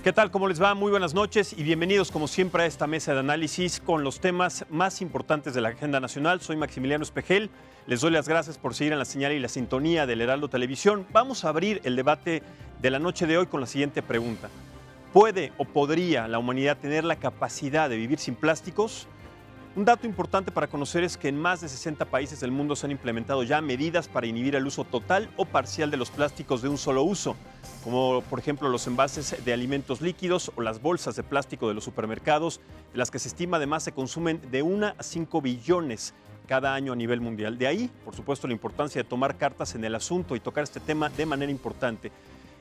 ¿Qué tal? ¿Cómo les va? Muy buenas noches y bienvenidos como siempre a esta mesa de análisis con los temas más importantes de la agenda nacional. Soy Maximiliano Espejel, les doy las gracias por seguir en la señal y la sintonía del Heraldo Televisión. Vamos a abrir el debate de la noche de hoy con la siguiente pregunta. ¿Puede o podría la humanidad tener la capacidad de vivir sin plásticos? Un dato importante para conocer es que en más de 60 países del mundo se han implementado ya medidas para inhibir el uso total o parcial de los plásticos de un solo uso, como por ejemplo los envases de alimentos líquidos o las bolsas de plástico de los supermercados, de las que se estima además se consumen de 1 a 5 billones cada año a nivel mundial. De ahí, por supuesto, la importancia de tomar cartas en el asunto y tocar este tema de manera importante.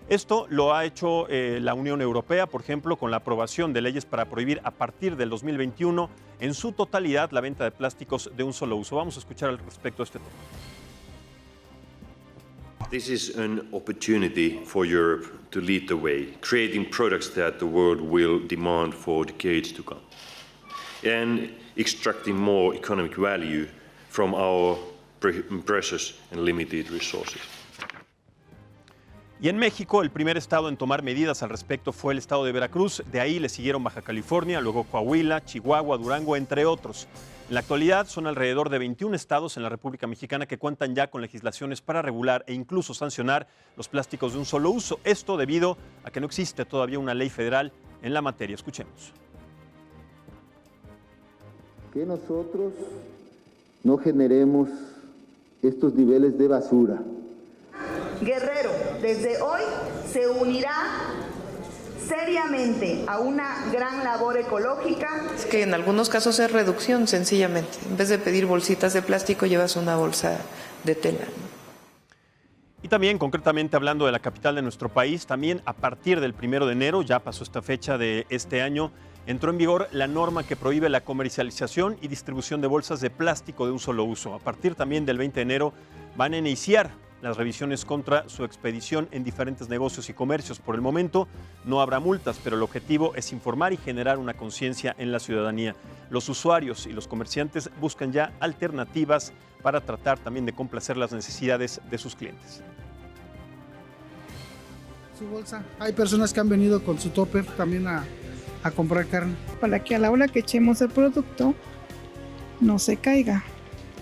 Esto lo ha hecho la Unión Europea, por ejemplo, con la aprobación de leyes para prohibir a partir del 2021 en su totalidad la venta de plásticos de un solo uso. Vamos a escuchar al respecto a este tema. This is an opportunity for Europe to lead the way, creating products that the world will demand for decades to come, and extracting more economic value from our precious and limited resources. Y en México, el primer estado en tomar medidas al respecto fue el estado de Veracruz. De ahí le siguieron Baja California, luego Coahuila, Chihuahua, Durango, entre otros. En la actualidad son alrededor de 21 estados en la República Mexicana que cuentan ya con legislaciones para regular e incluso sancionar los plásticos de un solo uso. Esto debido a que no existe todavía una ley federal en la materia. Escuchemos. Que nosotros no generemos estos niveles de basura. Guerrero, desde hoy se unirá seriamente a una gran labor ecológica. Es que en algunos casos es reducción, sencillamente. En vez de pedir bolsitas de plástico, llevas una bolsa de tela, ¿no? Y también, concretamente hablando de la capital de nuestro país, también a partir del 1 de enero, ya pasó esta fecha de este año, entró en vigor la norma que prohíbe la comercialización y distribución de bolsas de plástico de un solo uso. A partir también del 20 de enero van a iniciar las revisiones contra su expedición en diferentes negocios y comercios. Por el momento no habrá multas, pero el objetivo es informar y generar una conciencia en la ciudadanía. Los usuarios y los comerciantes buscan ya alternativas para tratar también de complacer las necesidades de sus clientes. Su bolsa. Hay personas que han venido con su topper también a comprar carne. Para que a la hora que echemos el producto no se caiga.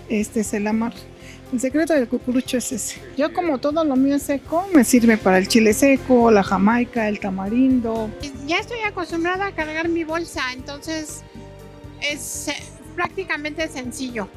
Este es el amarre. El secreto del cucurucho es ese. Yo, como todo lo mío es seco, me sirve para el chile seco, la jamaica, el tamarindo. Ya estoy acostumbrada a cargar mi bolsa, entonces es prácticamente sencillo.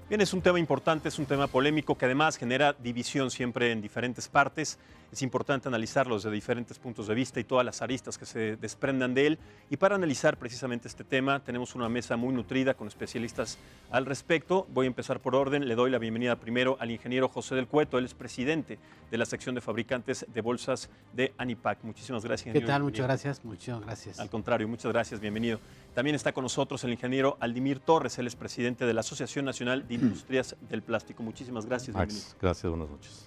Bien, es un tema importante, es un tema polémico que además genera división siempre en diferentes partes. Es importante analizarlo desde diferentes puntos de vista y todas las aristas que se desprendan de él. Y para analizar precisamente este tema tenemos una mesa muy nutrida con especialistas al respecto. Voy a empezar por orden. Le doy la bienvenida primero al ingeniero José del Cueto. Él es presidente de la sección de fabricantes de bolsas de Anipac. Muchísimas gracias, ingeniero. ¿Qué tal? Muchas gracias. Muchas gracias. Al contrario, muchas gracias. Bienvenido. También está con nosotros el ingeniero Aldimir Torres. Él es presidente de la Asociación Nacional de Industrias del Plástico. Muchísimas gracias. Max, gracias. Buenas noches.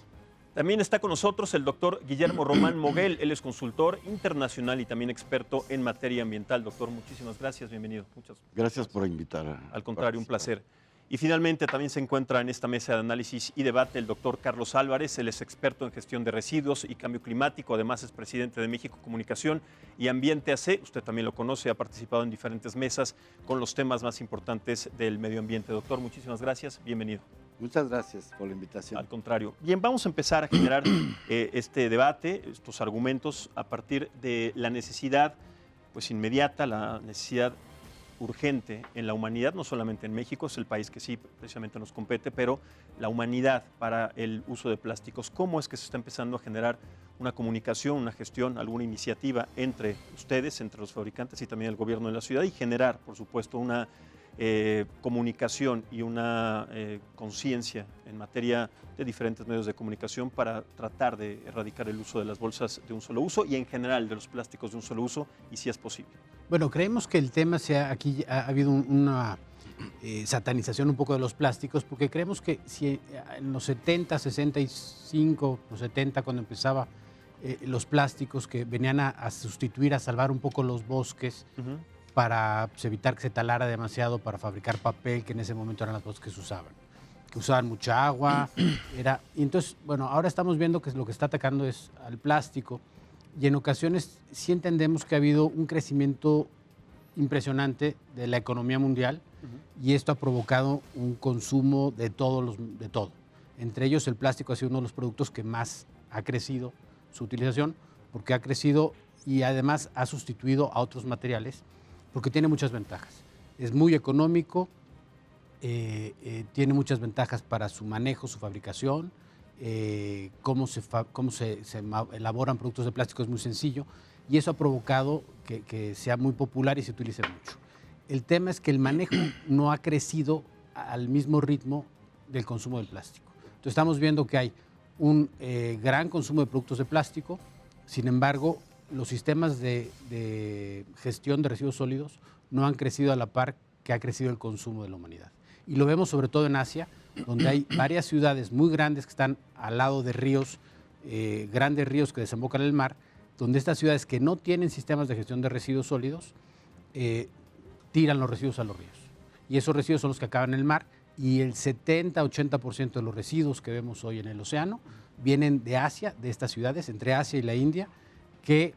También está con nosotros el doctor Guillermo Román Moguel. Él es consultor internacional y también experto en materia ambiental. Doctor, muchísimas gracias. Bienvenido. Muchas gracias por invitar. Al contrario, un placer. Y finalmente también se encuentra en esta mesa de análisis y debate el doctor Carlos Álvarez. Él es experto en gestión de residuos y cambio climático. Además es presidente de México Comunicación y Ambiente AC. Usted también lo conoce, ha participado en diferentes mesas con los temas más importantes del medio ambiente. Doctor, muchísimas gracias. Bienvenido. Muchas gracias por la invitación. Al contrario. Bien, vamos a empezar a generar este debate, estos argumentos a partir de la necesidad pues inmediata, la necesidad urgente en la humanidad, no solamente en México, es el país que sí precisamente nos compete, pero la humanidad para el uso de plásticos. ¿Cómo es que se está empezando a generar una comunicación, una gestión, alguna iniciativa entre ustedes, entre los fabricantes y también el gobierno de la ciudad y generar, por supuesto, una comunicación y una conciencia en materia de diferentes medios de comunicación para tratar de erradicar el uso de las bolsas de un solo uso y en general de los plásticos de un solo uso y si es posible? Bueno, creemos que el tema aquí ha habido una satanización un poco de los plásticos, porque creemos que si en los 70, 65, los 70, cuando empezaba los plásticos que venían a sustituir, a salvar un poco los bosques, para evitar que se talara demasiado para fabricar papel, que en ese momento eran las bosques que usaban mucha agua. Y entonces, bueno, ahora estamos viendo que lo que está atacando es al plástico. y en ocasiones sí entendemos que ha habido un crecimiento impresionante de la economía mundial y esto ha provocado un consumo de todo. Entre ellos el plástico ha sido uno de los productos que más ha crecido su utilización porque ha crecido y además ha sustituido a otros materiales porque tiene muchas ventajas. Es muy económico, tiene muchas ventajas para su manejo, su fabricación, cómo se elaboran productos de plástico es muy sencillo y eso ha provocado que sea muy popular y se utilice mucho. El tema es que el manejo no ha crecido al mismo ritmo del consumo del plástico. Entonces estamos viendo que hay un gran consumo de productos de plástico, sin embargo, los sistemas de gestión de residuos sólidos no han crecido a la par que ha crecido el consumo de la humanidad. Y lo vemos sobre todo en Asia, donde hay varias ciudades muy grandes que están al lado de ríos, grandes ríos que desembocan en el mar, donde estas ciudades que no tienen sistemas de gestión de residuos sólidos tiran los residuos a los ríos. Y esos residuos son los que acaban en el mar y el 70-80% de los residuos que vemos hoy en el océano vienen de Asia, de estas ciudades, entre Asia y la India, que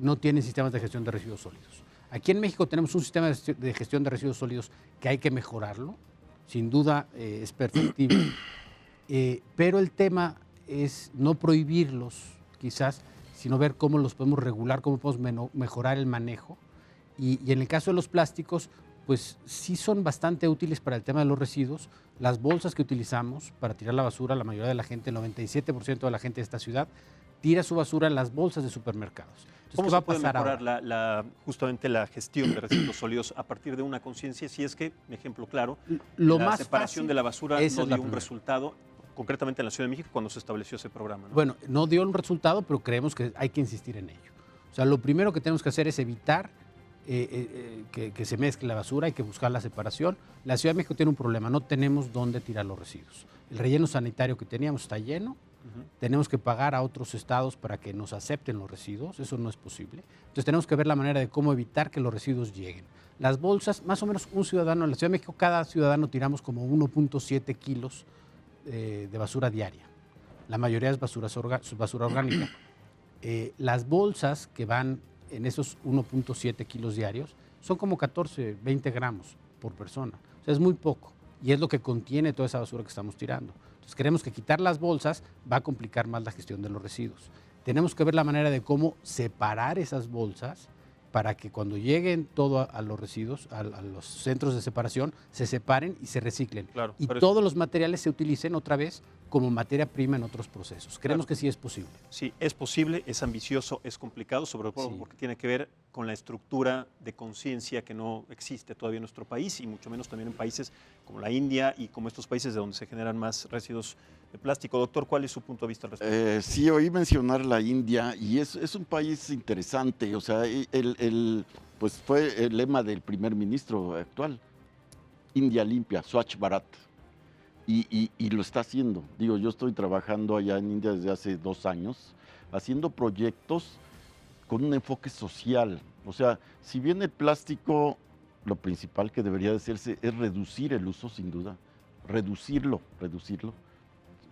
no tienen sistemas de gestión de residuos sólidos. Aquí en México tenemos un sistema de gestión de residuos sólidos que hay que mejorarlo, sin duda es perfectible, pero el tema es no prohibirlos quizás, sino ver cómo los podemos regular, cómo podemos mejorar el manejo. Y en el caso de los plásticos, pues sí son bastante útiles para el tema de los residuos. Las bolsas que utilizamos para tirar la basura, la mayoría de la gente, el 97% de la gente de esta ciudad, tira su basura en las bolsas de supermercados. Entonces, ¿cómo ¿qué va se a puede pasar mejorar justamente la gestión de residuos sólidos a partir de una conciencia? Si es que, un ejemplo claro, la separación de la basura no dio un resultado, concretamente en la Ciudad de México, cuando se estableció ese programa, ¿no? Bueno, no dio un resultado, pero creemos que hay que insistir en ello. O sea, lo primero que tenemos que hacer es evitar que se mezcle la basura, hay que buscar la separación. La Ciudad de México tiene un problema, no tenemos dónde tirar los residuos. El relleno sanitario que teníamos está lleno, tenemos que pagar a otros estados para que nos acepten los residuos, eso no es posible. Entonces tenemos que ver la manera de cómo evitar que los residuos lleguen. Las bolsas, más o menos un ciudadano, en la Ciudad de México cada ciudadano tiramos como 1.7 kilos de basura diaria. La mayoría es basura orgánica. Las bolsas que van en esos 1.7 kilos diarios son como 14, 20 gramos por persona. O sea, es muy poco y es lo que contiene toda esa basura que estamos tirando. Entonces creemos que quitar las bolsas va a complicar más la gestión de los residuos. Tenemos que ver la manera de cómo separar esas bolsas para que cuando lleguen todo a los residuos, a los centros de separación, se separen y se reciclen. Claro, y todos los materiales se utilicen otra vez como materia prima en otros procesos. Creemos que sí es posible. Sí, es posible, es ambicioso, es complicado, sobre todo porque tiene que ver con la estructura de conciencia que no existe todavía en nuestro país y mucho menos también en países como la India y como estos países de donde se generan más residuos de plástico. Doctor, ¿cuál es su punto de vista al respecto? Sí, oí mencionar la India y es un país interesante. O sea, pues fue el lema del primer ministro actual, India limpia, Swachh Bharat. Y lo está haciendo. Digo, yo estoy trabajando allá en India desde hace 2 años, haciendo proyectos con un enfoque social. O sea, si bien el plástico, lo principal que debería de hacerse es reducir el uso, sin duda, reducirlo.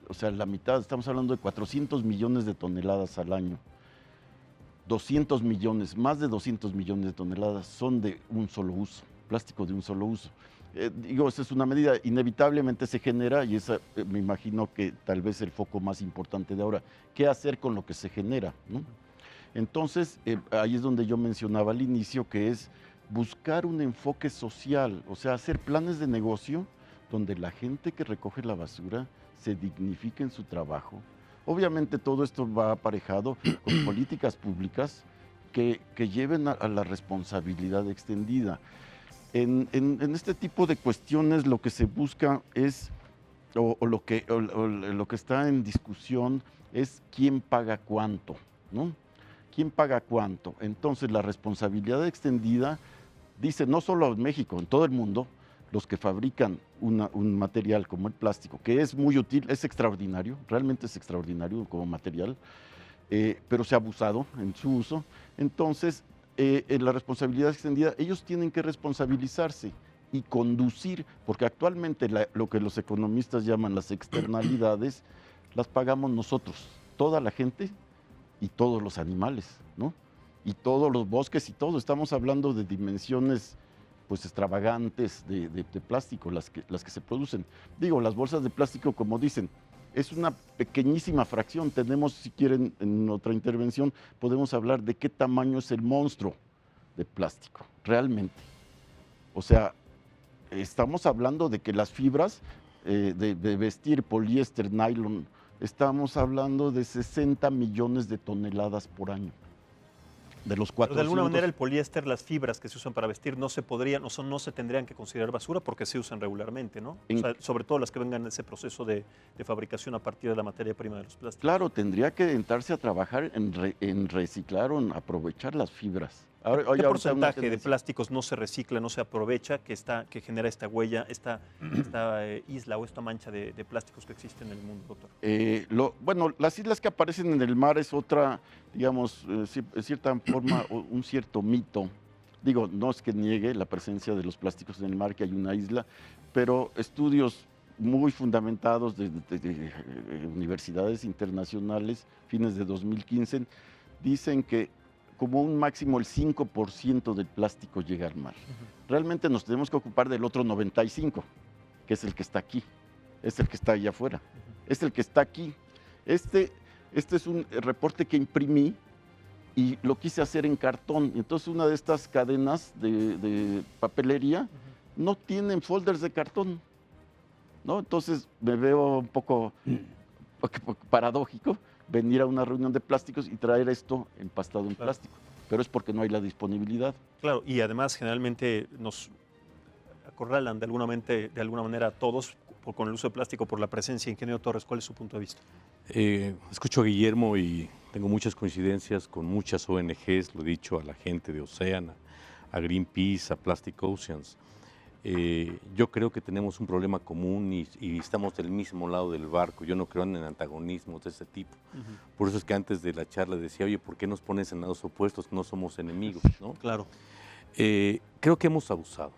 O sea, la mitad, estamos hablando de 400 millones de toneladas al año. 200 millones, más de 200 millones de toneladas son de un solo uso, plástico de un solo uso. Digo, esa es una medida, inevitablemente se genera y esa me imagino que tal vez el foco más importante de ahora, ¿qué hacer con lo que se genera, ¿no? Entonces, ahí es donde yo mencionaba al inicio que es buscar un enfoque social, o sea, hacer planes de negocio donde la gente que recoge la basura se dignifique en su trabajo. Obviamente todo esto va aparejado con políticas públicas que lleven a la responsabilidad extendida. En este tipo de cuestiones lo que se busca es, o lo que está en discusión es quién paga cuánto, ¿no? ¿Quién paga cuánto? Entonces la responsabilidad extendida dice no solo en México, en todo el mundo, los que fabrican un material como el plástico, que es muy útil, es extraordinario, realmente es extraordinario como material, pero se ha abusado en su uso. Entonces, en la responsabilidad extendida, ellos tienen que responsabilizarse y conducir, porque actualmente lo que los economistas llaman las externalidades, las pagamos nosotros, toda la gente y todos los animales, ¿no? Y todos los bosques y todo. Estamos hablando de dimensiones pues extravagantes de plástico, las que se producen. Digo, las bolsas de plástico, como dicen, es una pequeñísima fracción. Tenemos, si quieren, en otra intervención, podemos hablar de qué tamaño es el monstruo de plástico, realmente. O sea, estamos hablando de que las fibras de vestir, poliéster, nylon, estamos hablando de 60 millones de toneladas por año. De los 400. Pero de alguna manera el poliéster, las fibras que se usan para vestir no se podrían, no se tendrían que considerar basura porque se usan regularmente, ¿no? O sea, sobre todo las que vengan en ese proceso de fabricación a partir de la materia prima de los plásticos. Claro, tendría que entrarse a trabajar en reciclar o en aprovechar las fibras. ¿Qué porcentaje de plásticos no se recicla, no se aprovecha, que genera esta huella, esta isla o esta mancha de plásticos que existe en el mundo, doctor? Bueno, las islas que aparecen en el mar es otra, digamos, en cierta forma, un cierto mito. Digo, no es que niegue la presencia de los plásticos en el mar, que hay una isla, pero estudios muy fundamentados de universidades internacionales, fines de 2015, dicen que como un máximo el 5% del plástico llega al mar. Realmente nos tenemos que ocupar del otro 95%, que es el que está aquí, es el que está allá afuera, es el que está aquí. Este es un reporte que imprimí y lo quise hacer en cartón. Entonces una de estas cadenas de papelería no tienen folders de cartón, ¿no? Entonces me veo un poco paradójico venir a una reunión de plásticos y traer esto empastado en plástico, pero es porque no hay la disponibilidad. Claro, y además generalmente nos acorralan de alguna manera a todos con el uso de plástico por la presencia. Ingeniero Torres, ¿cuál es su punto de vista? Escucho a Guillermo y tengo muchas coincidencias con muchas ONGs, lo he dicho, a la gente de Oceana, a Greenpeace, a Plastic Oceans. Yo creo que tenemos un problema común y estamos del mismo lado del barco. Yo no creo en antagonismos de ese tipo. Por eso es que antes de la charla decía, oye, ¿por qué nos pones en lados opuestos? No somos enemigos, ¿no? Claro. Creo que hemos abusado.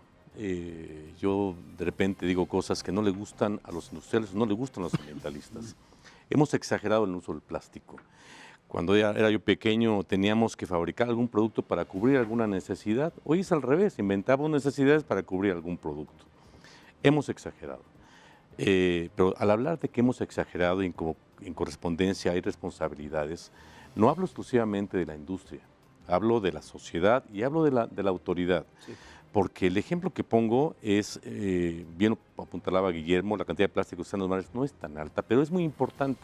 Yo de repente digo cosas que no le gustan a los industriales, no le gustan a los ambientalistas. Hemos exagerado el uso del plástico. Cuando era yo pequeño teníamos que fabricar algún producto para cubrir alguna necesidad. Hoy es al revés, inventamos necesidades para cubrir algún producto. Hemos exagerado. Pero al hablar de que hemos exagerado y en correspondencia hay responsabilidades, no hablo exclusivamente de la industria, hablo de la sociedad y hablo de la autoridad. Sí. Porque el ejemplo que pongo es, bien apuntalaba Guillermo, la cantidad de plástico que está en los mares no es tan alta, pero es muy importante.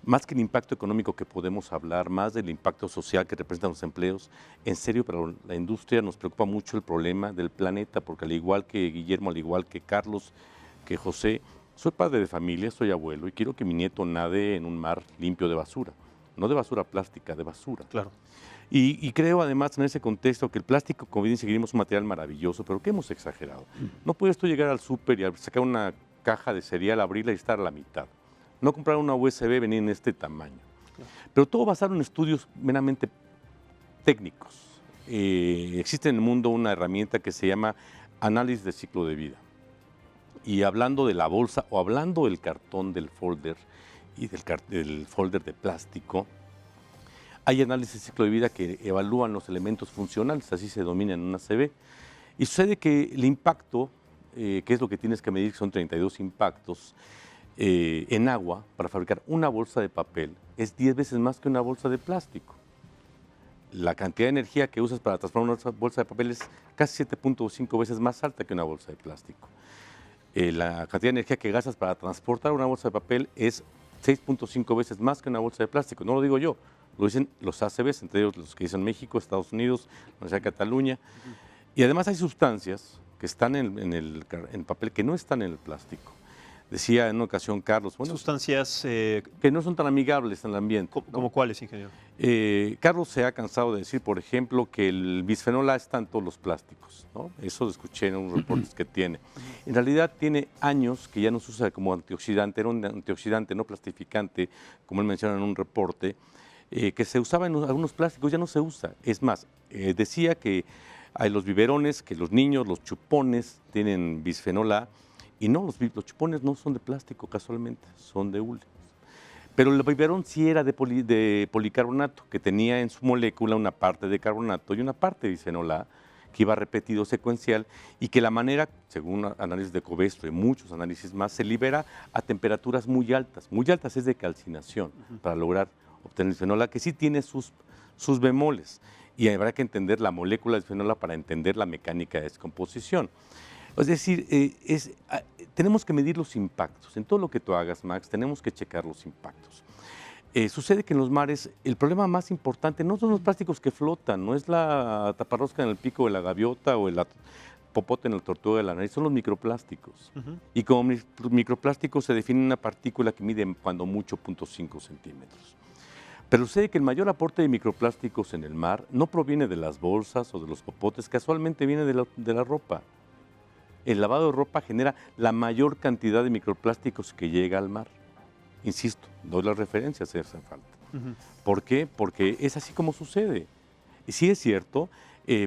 Más que el impacto económico que podemos hablar, más del impacto social que representan los empleos, en serio, para la industria nos preocupa mucho el problema del planeta, porque al igual que Guillermo, al igual que Carlos, que José, soy padre de familia, soy abuelo y quiero que mi nieto nade en un mar limpio de basura, no de basura plástica, de basura. Claro. Y creo además en ese contexto que el plástico, como bien seguimos, es un material maravilloso, pero que hemos exagerado. No puedes tú llegar al súper y sacar una caja de cereal, abrirla y estar a la mitad. No comprar una USB, venir en este tamaño. Pero todo basado en estudios meramente técnicos. Existe en el mundo una herramienta que se llama análisis de ciclo de vida. Y hablando de la bolsa o hablando del cartón del folder y del folder de plástico, hay análisis de ciclo de vida que evalúan los elementos funcionales, así se domina en una CB. Y sucede que el impacto, que es lo que tienes que medir, son 32 impactos, en agua para fabricar una bolsa de papel es 10 veces más que una bolsa de plástico. La cantidad de energía que usas para transformar una bolsa de papel es casi 7.5 veces más alta que una bolsa de plástico. La cantidad de energía que gastas para transportar una bolsa de papel es 6.5 veces más que una bolsa de plástico. No lo digo yo, lo dicen los ACBs, entre ellos los que dicen México, Estados Unidos, la Universidad de Cataluña. Y además hay sustancias que están en el papel que no están en el plástico. Decía en una ocasión Carlos, bueno, sustancias que no son tan amigables en el ambiente. ¿Cómo cuáles, ingeniero? Carlos se ha cansado de decir, por ejemplo, que el bisfenol A está en todos los plásticos, ¿no? Eso lo escuché en unos reportes que tiene. En realidad tiene años que ya no se usa como antioxidante, era un antioxidante no plastificante, como él menciona en un reporte, que se usaba en algunos plásticos, ya no se usa. Es más, decía que hay los biberones, que los niños, los chupones tienen bisfenol A, y no, los chupones no son de plástico casualmente, son de hule. Pero el biberón sí era de policarbonato, que tenía en su molécula una parte de carbonato y una parte de bisfenol A, que iba repetido secuencial, y que la manera, según análisis de Covestro y muchos análisis más, se libera a temperaturas muy altas es de calcinación, para lograr obtener el bisfenol A, que sí tiene sus bemoles, y habrá que entender la molécula de bisfenol A para entender la mecánica de descomposición. Es decir, tenemos que medir los impactos. En todo lo que tú hagas, Max, tenemos que checar los impactos. Sucede que en los mares el problema más importante no son los plásticos que flotan, no es la taparrosca en el pico de la gaviota o el popote en el tortuga de la nariz, son los microplásticos. Y como microplásticos se define una partícula que mide cuando mucho 0.5 centímetros. Pero sucede que el mayor aporte de microplásticos en el mar no proviene de las bolsas o de los popotes, casualmente viene de la ropa. El lavado de ropa genera la mayor cantidad de microplásticos que llega al mar. Insisto, doy las referencias si hacen falta. ¿Por qué? Porque es así como sucede. Y sí es cierto,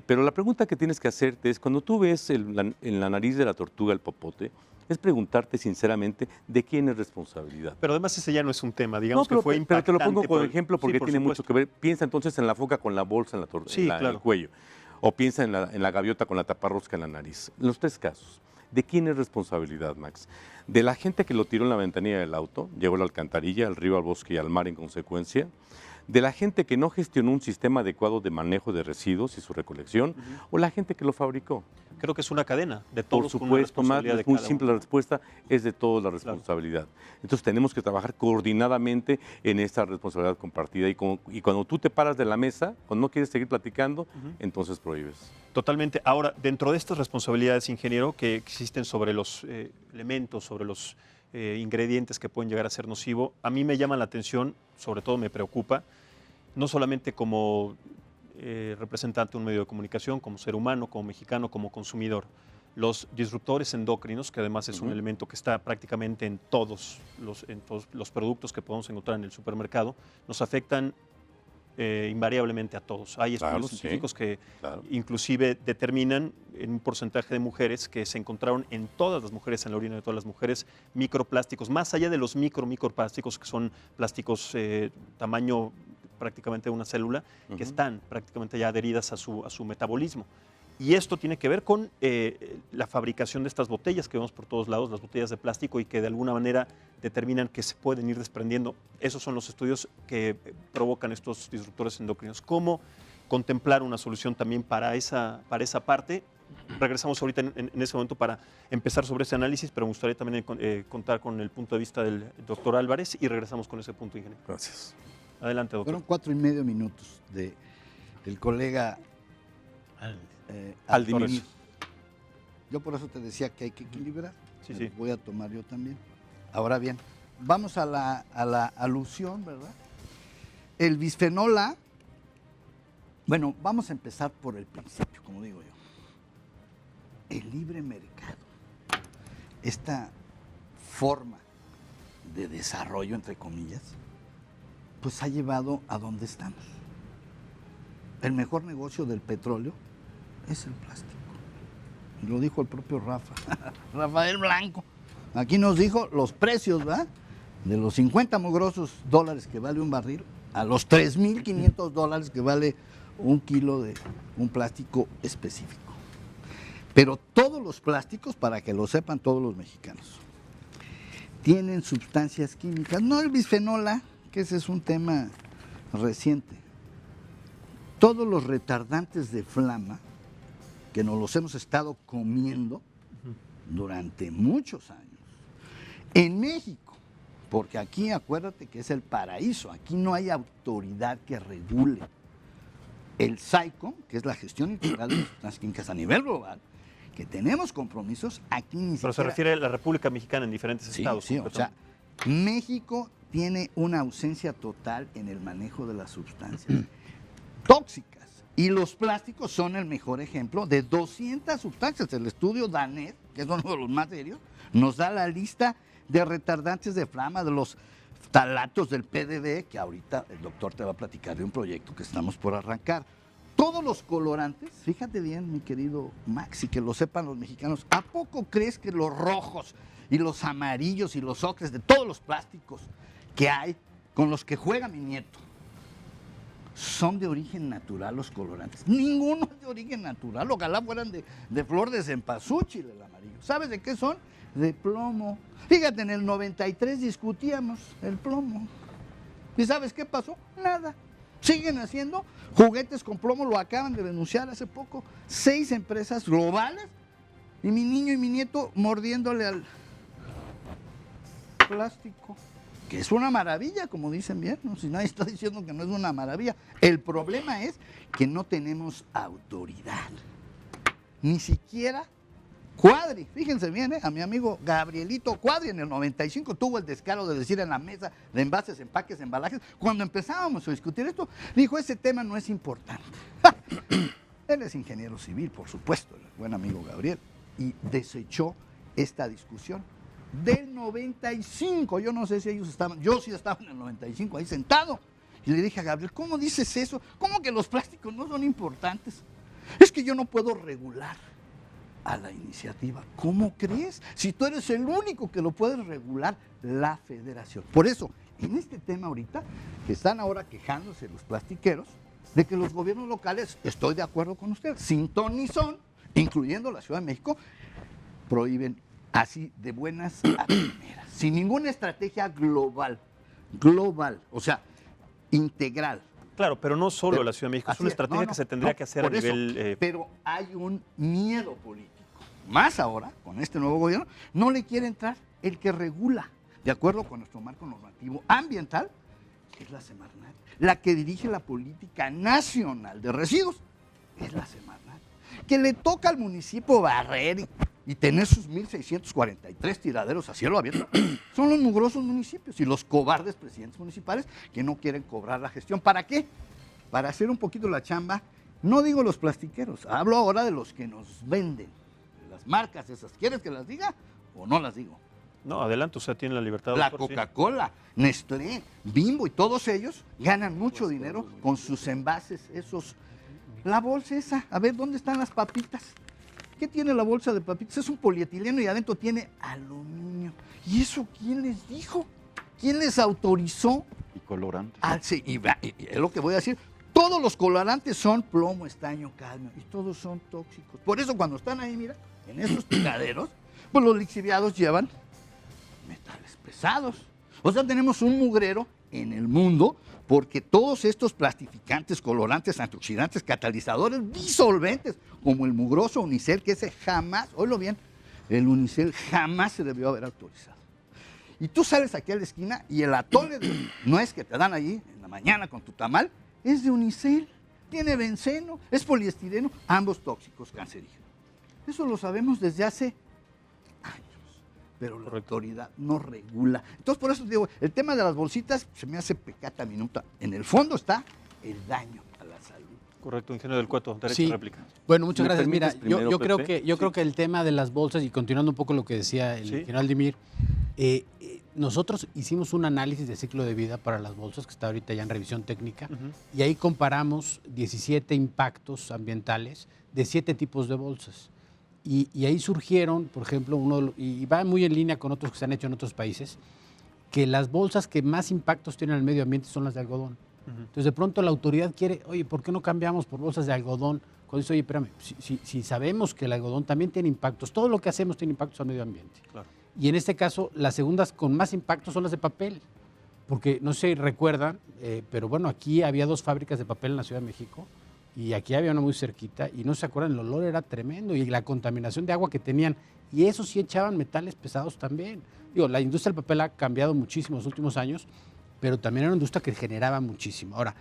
pero la pregunta que tienes que hacerte es, cuando tú ves en la nariz de la tortuga el popote, es preguntarte sinceramente de quién es responsabilidad. Pero además ese ya no es un tema, digamos que fue pero te lo impactante pongo por ejemplo porque por tiene supuesto. mucho que ver. Piensa entonces en la foca con la bolsa en el cuello, o piensa en la gaviota con la taparrosca en la nariz. En los tres casos, ¿de quién es responsabilidad, Max? ¿De la gente que lo tiró en la ventanilla del auto, llevó a la alcantarilla, al río, al bosque y al mar en consecuencia? ¿De la gente que no gestionó un sistema adecuado de manejo de residuos y su recolección? ¿O la gente que lo fabricó? Creo que es una cadena de todos. Por supuesto, Matt, es muy simple la respuesta, es de todos la responsabilidad. Entonces tenemos que trabajar coordinadamente en esta responsabilidad compartida y cuando tú te paras de la mesa, cuando no quieres seguir platicando, entonces prohíbes. Totalmente. Ahora, dentro de estas responsabilidades, ingeniero, que existen sobre los elementos, sobre los ingredientes que pueden llegar a ser nocivo, a mí me llama la atención, sobre todo me preocupa, no solamente como representante de un medio de comunicación, como ser humano, como mexicano, como consumidor. Los disruptores endocrinos, que además es un elemento que está prácticamente en todos los productos que podemos encontrar en el supermercado, nos afectan invariablemente a todos. Hay estudios científicos que inclusive determinan en un porcentaje de mujeres que se encontraron en todas las mujeres, en la orina de todas las mujeres, microplásticos, más allá de los microplásticos, que son plásticos tamaño prácticamente de una célula, que están prácticamente ya adheridas a su metabolismo. Y esto tiene que ver con la fabricación de estas botellas que vemos por todos lados, las botellas de plástico, y que de alguna manera determinan que se pueden ir desprendiendo. Esos son los estudios que provocan estos disruptores endocrinos. ¿Cómo contemplar una solución también para esa parte? Regresamos ahorita en ese momento para empezar sobre ese análisis, pero me gustaría también contar con el punto de vista del doctor Álvarez y regresamos con ese punto, ingeniero. Gracias. Adelante, doctor. Fueron 4,5 minutos del colega Aldimir. Yo por eso te decía que hay que equilibrar. Sí. Voy a tomar yo también. Ahora bien, vamos a la alusión, ¿verdad? El bisfenol A, bueno, vamos a empezar por el principio, como digo yo. El libre mercado, esta forma de desarrollo, entre comillas, pues ha llevado a donde estamos. El mejor negocio del petróleo es el plástico. Lo dijo el propio Rafael Blanco. Aquí nos dijo los precios, ¿verdad? De los 50 mugrosos dólares que vale un barril a los 3,500 dólares que vale un kilo de un plástico específico. Pero todos los plásticos, para que lo sepan todos los mexicanos, tienen sustancias químicas, no el bisfenol A, que ese es un tema reciente. Todos los retardantes de flama, que nos los hemos estado comiendo durante muchos años, en México, porque aquí acuérdate que es el paraíso, aquí no hay autoridad que regule. El SAICO, que es la gestión integral de sustancias químicas a nivel global, que tenemos compromisos, aquí ni siquiera... Pero se refiere a la República Mexicana en diferentes estados. Sí, o sea, México tiene una ausencia total en el manejo de las sustancias tóxicas. Y los plásticos son el mejor ejemplo de 200 sustancias. El estudio danés, que es uno de los más serios, nos da la lista de retardantes de flama, de los talatos del PDD, que ahorita el doctor te va a platicar de un proyecto que estamos por arrancar. Todos los colorantes, fíjate bien, mi querido Max, y que lo sepan los mexicanos, ¿a poco crees que los rojos y los amarillos y los ocres de todos los plásticos que hay con los que juega mi nieto, son de origen natural los colorantes. Ninguno es de origen natural. Ojalá fueran de flor de cempasúchil el amarillo. ¿Sabes de qué son? De plomo. Fíjate, en el 93 discutíamos el plomo. ¿Y sabes qué pasó? Nada. Siguen haciendo juguetes con plomo, lo acaban de denunciar hace poco. 6 empresas globales y mi niño y mi nieto mordiéndole al plástico. Que es una maravilla, como dicen bien, ¿no? Si nadie está diciendo que no es una maravilla. El problema es que no tenemos autoridad. Ni siquiera Cuadri, fíjense bien, a mi amigo Gabrielito Cuadri en el 95 tuvo el descaro de decir en la mesa de envases, empaques, embalajes, cuando empezábamos a discutir esto, dijo, ese tema no es importante. Él es ingeniero civil, por supuesto, el buen amigo Gabriel, y desechó esta discusión del 95. Yo no sé si ellos estaban, yo sí estaba en el 95 ahí sentado, y le dije a Gabriel, ¿cómo dices eso? ¿Cómo que los plásticos no son importantes? Es que yo no puedo regular a la iniciativa. ¿Cómo crees? Si tú eres el único que lo puedes regular, la federación. Por eso, en este tema ahorita, que están ahora quejándose los plastiqueros, de que los gobiernos locales, estoy de acuerdo con usted, sin ton ni son, incluyendo la Ciudad de México, prohíben así de buenas a primeras, sin ninguna estrategia global, o sea, integral. Claro, pero no solo la Ciudad de México, es una estrategia que se tendría que hacer a nivel... Pero hay un miedo político. Más ahora, con este nuevo gobierno, no le quiere entrar el que regula, de acuerdo con nuestro marco normativo ambiental, que es la Semarnat. La que dirige la política nacional de residuos es la Semarnat. Que le toca al municipio barrer y tener sus 1.643 tiraderos a cielo abierto, son los mugrosos municipios y los cobardes presidentes municipales que no quieren cobrar la gestión. ¿Para qué? Para hacer un poquito la chamba, no digo los plastiqueros, hablo ahora de los que nos venden, de las marcas esas. ¿Quieres que las diga o no las digo? No, adelante, usted tiene la libertad. La Coca-Cola, Nestlé, Bimbo y todos ellos ganan mucho dinero con sus envases, esos. La bolsa esa, a ver, ¿dónde están las papitas? ¿Qué tiene la bolsa de papitas? Es un polietileno y adentro tiene aluminio. ¿Y eso quién les dijo? ¿Quién les autorizó? Y colorantes. Sí, y es lo que voy a decir. Todos los colorantes son plomo, estaño, cadmio, y todos son tóxicos. Por eso cuando están ahí, mira, en esos tiraderos, pues los lixiviados llevan metales pesados. O sea, tenemos un mugrero en el mundo porque todos estos plastificantes, colorantes, antioxidantes, catalizadores, disolventes, como el mugroso unicel, que ese jamás, oílo bien, el unicel jamás se debió haber autorizado. Y tú sales aquí a la esquina y el atole de nuez que te dan allí en la mañana con tu tamal es de unicel, tiene benceno, es poliestireno, ambos tóxicos, cancerígenos. Eso lo sabemos desde hace años, pero la autoridad no regula. Entonces, por eso digo, el tema de las bolsitas se me hace pecata minuta. En el fondo está el daño a la salud. Correcto, ingeniero del Cueto, derecho Sí. a réplica. Bueno, muchas gracias. Mira, primero, yo creo Pepe? que el tema de las bolsas, y continuando un poco lo que decía el ingeniero Aldimir, nosotros hicimos un análisis de ciclo de vida para las bolsas, que está ahorita ya en revisión técnica, y ahí comparamos 17 impactos ambientales de 7 tipos de bolsas. Y ahí surgieron, por ejemplo, y va muy en línea con otros que se han hecho en otros países, que las bolsas que más impactos tienen al medio ambiente son las de algodón. Entonces, de pronto la autoridad quiere, oye, ¿por qué no cambiamos por bolsas de algodón? Cuando dice, oye, espérame, si sabemos que el algodón también tiene impactos, todo lo que hacemos tiene impactos al medio ambiente. Claro. Y en este caso, las segundas con más impactos son las de papel, porque no sé si recuerdan, pero bueno, aquí había 2 fábricas de papel en la Ciudad de México, y aquí había una muy cerquita, y no se acuerdan, el olor era tremendo, y la contaminación de agua que tenían, y eso sí echaban metales pesados también. Digo, la industria del papel ha cambiado muchísimo en los últimos años, pero también era una industria que generaba muchísimo. Ahora,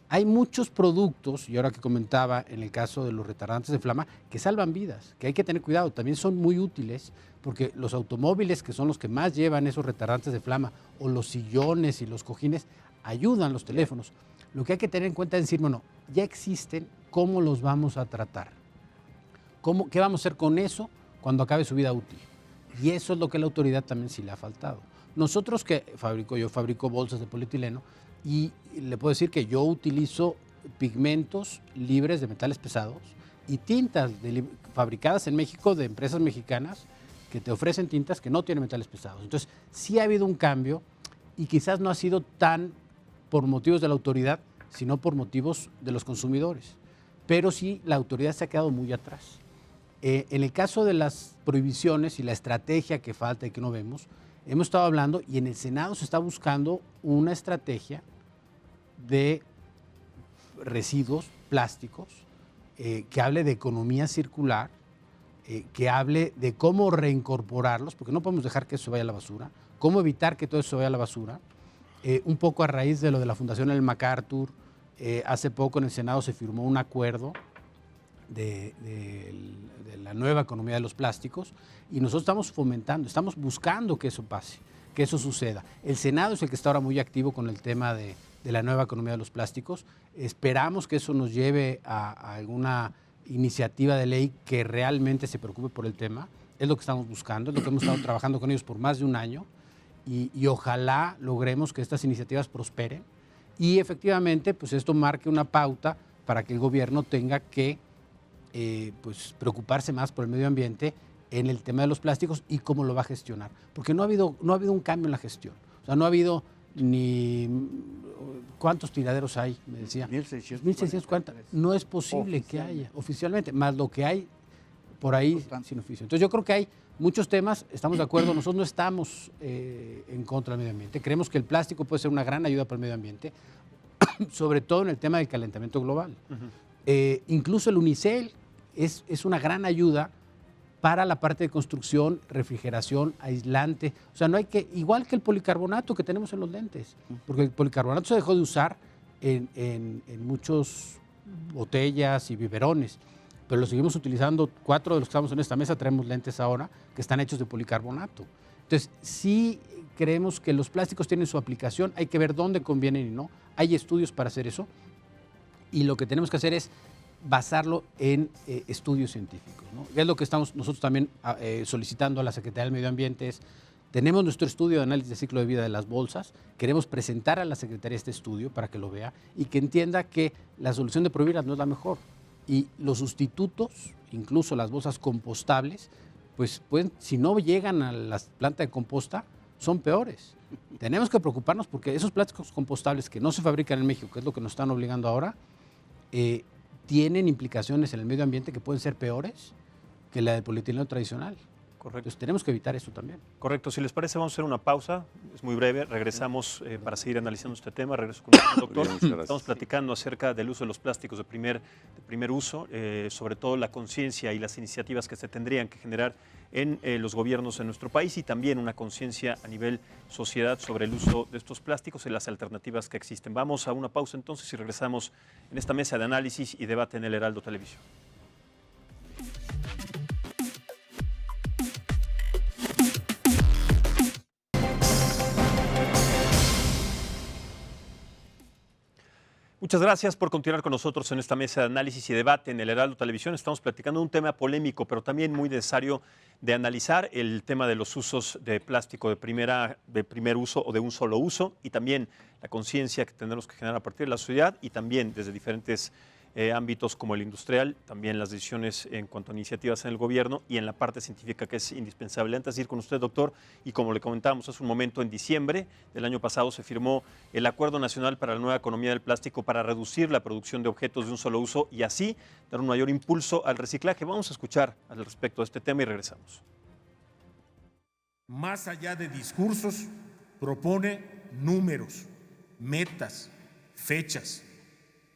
hay muchos productos, y ahora que comentaba en el caso de los retardantes de flama, que salvan vidas, que hay que tener cuidado, también son muy útiles, porque los automóviles, que son los que más llevan esos retardantes de flama, o los sillones y los cojines, ayudan los teléfonos. Lo que hay que tener en cuenta es decir, bueno, ya existen, ¿cómo los vamos a tratar? ¿Qué vamos a hacer con eso cuando acabe su vida útil? Y eso es lo que a la autoridad también sí le ha faltado. Nosotros yo fabrico bolsas de polietileno y le puedo decir que yo utilizo pigmentos libres de metales pesados y tintas fabricadas en México de empresas mexicanas que te ofrecen tintas que no tienen metales pesados. Entonces, sí ha habido un cambio y quizás no ha sido tan por motivos de la autoridad, sino por motivos de los consumidores. Pero sí, la autoridad se ha quedado muy atrás. En el caso de las prohibiciones y la estrategia que falta y que no vemos, hemos estado hablando y en el Senado se está buscando una estrategia de residuos plásticos que hable de economía circular, que hable de cómo reincorporarlos, porque no podemos dejar que eso vaya a la basura, cómo evitar que todo eso vaya a la basura. Un poco a raíz de lo de la Fundación Ellen MacArthur, hace poco en el Senado se firmó un acuerdo de la nueva economía de los plásticos y nosotros estamos fomentando, estamos buscando que eso pase, que eso suceda. El Senado es el que está ahora muy activo con el tema de la nueva economía de los plásticos. Esperamos que eso nos lleve a alguna iniciativa de ley que realmente se preocupe por el tema. Es lo que estamos buscando, es lo que hemos estado trabajando con ellos por más de un año y ojalá logremos que estas iniciativas prosperen y efectivamente pues esto marque una pauta para que el gobierno tenga que pues preocuparse más por el medio ambiente en el tema de los plásticos y cómo lo va a gestionar. Porque no ha habido un cambio en la gestión. O sea, no ha habido ni... ¿Cuántos tiraderos hay? Me decía. 1.640. No es posible que haya oficialmente, más lo que hay por ahí sin oficio. Entonces yo creo que hay muchos temas, estamos de acuerdo, nosotros no estamos en contra del medio ambiente. Creemos que el plástico puede ser una gran ayuda para el medio ambiente, sobre todo en el tema del calentamiento global. Incluso el unicel es una gran ayuda para la parte de construcción, refrigeración, aislante. O sea, no hay que, igual que el policarbonato que tenemos en los lentes, porque el policarbonato se dejó de usar en muchas botellas y biberones, pero lo seguimos utilizando. 4 de los que estamos en esta mesa traemos lentes ahora que están hechos de policarbonato. Entonces, sí creemos que los plásticos tienen su aplicación, hay que ver dónde convienen y no. Hay estudios para hacer eso y lo que tenemos que hacer es basarlo en estudios científicos, ¿no? Es lo que estamos nosotros también solicitando a la Secretaría del Medio Ambiente. Tenemos nuestro estudio de análisis de ciclo de vida de las bolsas, queremos presentar a la Secretaría este estudio para que lo vea y que entienda que la solución de prohibirlas no es la mejor. Y los sustitutos, incluso las bolsas compostables, pues pueden, si no llegan a la planta de composta, son peores. Tenemos que preocuparnos porque esos plásticos compostables que no se fabrican en México, que es lo que nos están obligando ahora, tienen implicaciones en el medio ambiente que pueden ser peores que la del polietileno tradicional. Correcto. Entonces tenemos que evitar eso también. Correcto. Si les parece, vamos a hacer una pausa. Es muy breve. Regresamos para seguir analizando este tema. Regreso con el doctor. Estamos platicando acerca del uso de los plásticos de primer uso, sobre todo la conciencia y las iniciativas que se tendrían que generar en los gobiernos en nuestro país y también una conciencia a nivel sociedad sobre el uso de estos plásticos y las alternativas que existen. Vamos a una pausa entonces y regresamos en esta mesa de análisis y debate en el Heraldo Televisión. Muchas gracias por continuar con nosotros en esta mesa de análisis y debate en el Heraldo Televisión. Estamos platicando de un tema polémico, pero también muy necesario de analizar, el tema de los usos de plástico de primer uso o de un solo uso y también la conciencia que tendremos que generar a partir de la sociedad y también desde diferentes ámbitos como el industrial, también las decisiones en cuanto a iniciativas en el gobierno y en la parte científica que es indispensable. Antes de ir con usted, doctor, y como le comentábamos hace un momento, en diciembre del año pasado se firmó el Acuerdo Nacional para la Nueva Economía del Plástico para reducir la producción de objetos de un solo uso y así dar un mayor impulso al reciclaje. Vamos a escuchar al respecto de este tema y regresamos. Más allá de discursos, propone números, metas, fechas.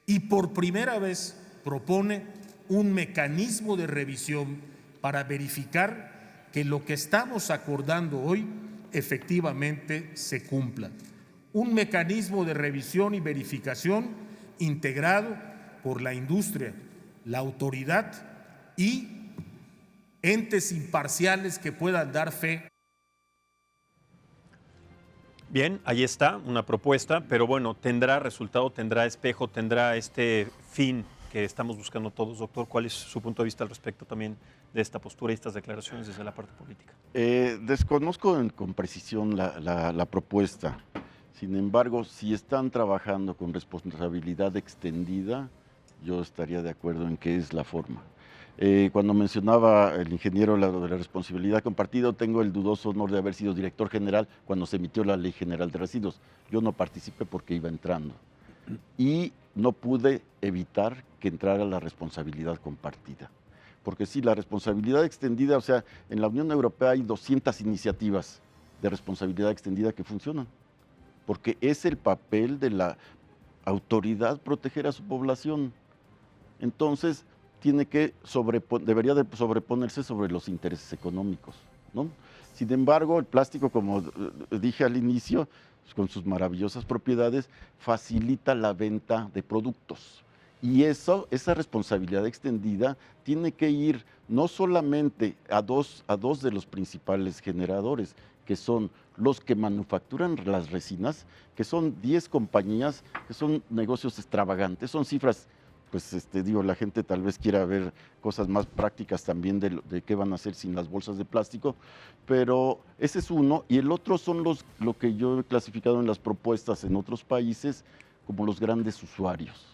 Y por primera vez propone un mecanismo de revisión para verificar que lo que estamos acordando hoy efectivamente se cumpla. Un mecanismo de revisión y verificación integrado por la industria, la autoridad y entes imparciales que puedan dar fe. Bien, ahí está una propuesta, pero bueno, tendrá resultado, tendrá espejo, tendrá este fin que estamos buscando todos. Doctor, ¿cuál es su punto de vista al respecto también de esta postura y estas declaraciones desde la parte política? Desconozco con precisión la propuesta. Sin embargo, si están trabajando con responsabilidad extendida, yo estaría de acuerdo en que es la forma. Cuando mencionaba el ingeniero lo de la responsabilidad compartida, tengo el dudoso honor de haber sido director general cuando se emitió la Ley General de Residuos. Yo no participé porque iba entrando y no pude evitar que entrara la responsabilidad compartida. Porque sí, la responsabilidad extendida, o sea, en la Unión Europea hay 200 iniciativas de responsabilidad extendida que funcionan, porque es el papel de la autoridad proteger a su población. Entonces, debería de sobreponerse sobre los intereses económicos, ¿no? Sin embargo, el plástico, como dije al inicio, con sus maravillosas propiedades, facilita la venta de productos. Y esa responsabilidad extendida tiene que ir no solamente a dos de los principales generadores, que son los que manufacturan las resinas, que son 10 compañías, que son negocios extravagantes, son cifras, pues la gente tal vez quiera ver cosas más prácticas también de qué van a hacer sin las bolsas de plástico, pero ese es uno, y el otro son lo que yo he clasificado en las propuestas en otros países como los grandes usuarios,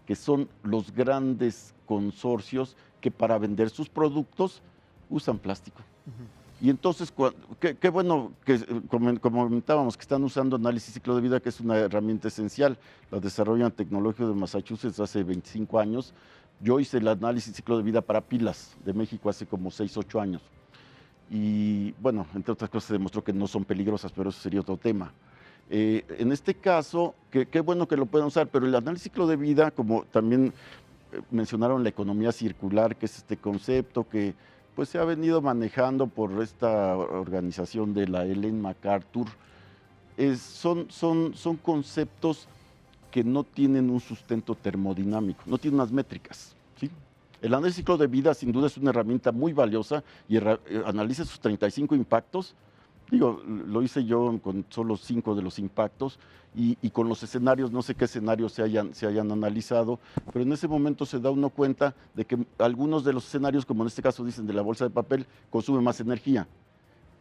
que son los grandes consorcios que para vender sus productos usan plástico. Y entonces, qué bueno que, como comentábamos, que están usando análisis ciclo de vida, que es una herramienta esencial. La desarrollan Tecnológico de Massachusetts hace 25 años. Yo hice el análisis ciclo de vida para pilas de México hace como 6, 8 años. Y bueno, entre otras cosas se demostró que no son peligrosas, pero eso sería otro tema. En este caso, qué bueno que lo puedan usar, pero el análisis ciclo de vida, como también mencionaron la economía circular, que es este concepto que pues se ha venido manejando por esta organización de la Ellen MacArthur, son conceptos que no tienen un sustento termodinámico, no tienen unas métricas, ¿sí? El análisis ciclo de vida sin duda es una herramienta muy valiosa y analiza sus 35 impactos. Lo hice yo con solo 5 de los impactos y con los escenarios, no sé qué escenarios se hayan analizado, pero en ese momento se da uno cuenta de que algunos de los escenarios, como en este caso dicen de la bolsa de papel, consumen más energía.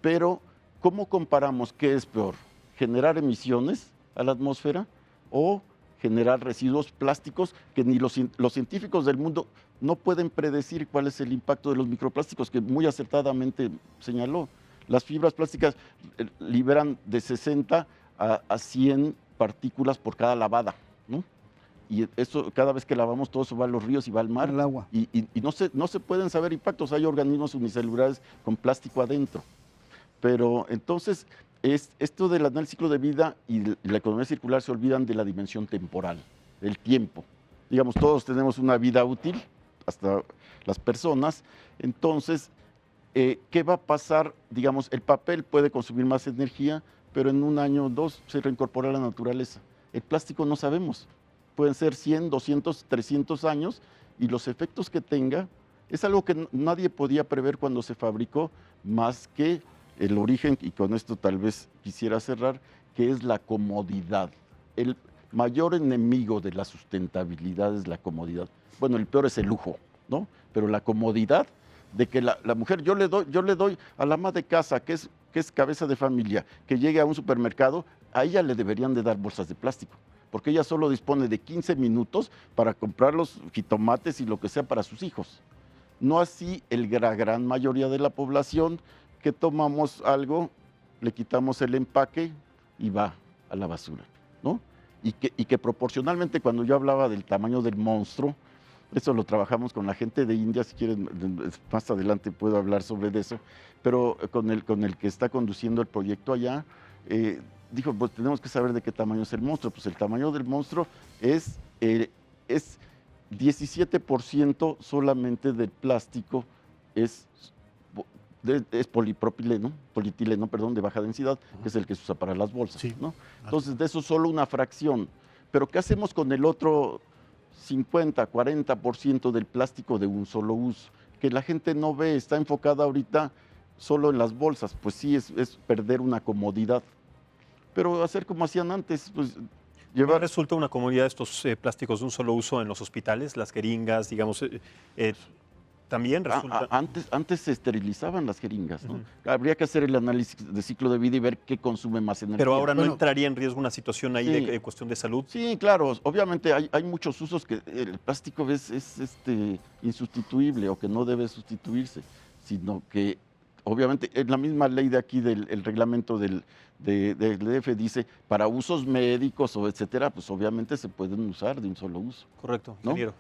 Pero, ¿cómo comparamos qué es peor? ¿Generar emisiones a la atmósfera o generar residuos plásticos que ni los científicos del mundo no pueden predecir cuál es el impacto de los microplásticos, que muy acertadamente señaló? Las fibras plásticas liberan de 60 a 100 partículas por cada lavada, ¿no? Y eso, cada vez que lavamos, todo eso va a los ríos y va al mar. El agua. Y no se pueden saber impactos. Hay organismos unicelulares con plástico adentro. Pero entonces, esto del análisis ciclo de vida y la economía circular se olvidan de la dimensión temporal, del tiempo. Digamos, todos tenemos una vida útil, hasta las personas. Entonces, ¿qué va a pasar? Digamos, el papel puede consumir más energía, pero en 1 año o 2 se reincorpora a la naturaleza. El plástico no sabemos. Pueden ser 100, 200, 300 años y los efectos que tenga es algo que nadie podía prever cuando se fabricó, más que el origen, y con esto tal vez quisiera cerrar, que es la comodidad. El mayor enemigo de la sustentabilidad es la comodidad. Bueno, el peor es el lujo, ¿no? Pero la comodidad de que la mujer, yo le doy a la ama de casa, que es cabeza de familia, que llegue a un supermercado, a ella le deberían de dar bolsas de plástico, porque ella solo dispone de 15 minutos para comprar los jitomates y lo que sea para sus hijos. No así la gran mayoría de la población, que tomamos algo, le quitamos el empaque y va a la basura, ¿no? Y que proporcionalmente, cuando yo hablaba del tamaño del monstruo, eso lo trabajamos con la gente de India, si quieren, más adelante puedo hablar sobre eso, pero con el que está conduciendo el proyecto allá, dijo, pues tenemos que saber de qué tamaño es el monstruo. Pues el tamaño del monstruo es 17% solamente del plástico, es polietileno, de baja densidad, que es el que se usa para las bolsas, sí, ¿no? Entonces, de eso solo una fracción. Pero ¿qué hacemos con el otro 50, 40% del plástico de un solo uso? Que la gente no ve, está enfocada ahorita solo en las bolsas. Pues sí, es perder una comodidad. Pero hacer como hacían antes, pues ¿No resulta una comodidad estos plásticos de un solo uso en los hospitales? Las jeringas, digamos, También resulta... Antes se esterilizaban las jeringas, ¿no? Habría que hacer el análisis de ciclo de vida y ver qué consume más energía. Pero ahora no entraría en riesgo una situación ahí de cuestión de salud. Sí, claro, obviamente hay muchos usos que el plástico es insustituible o que no debe sustituirse, sino que obviamente en la misma ley de aquí del reglamento del DF dice para usos médicos o etcétera, pues obviamente se pueden usar de un solo uso. Correcto, ¿no? ingeniero.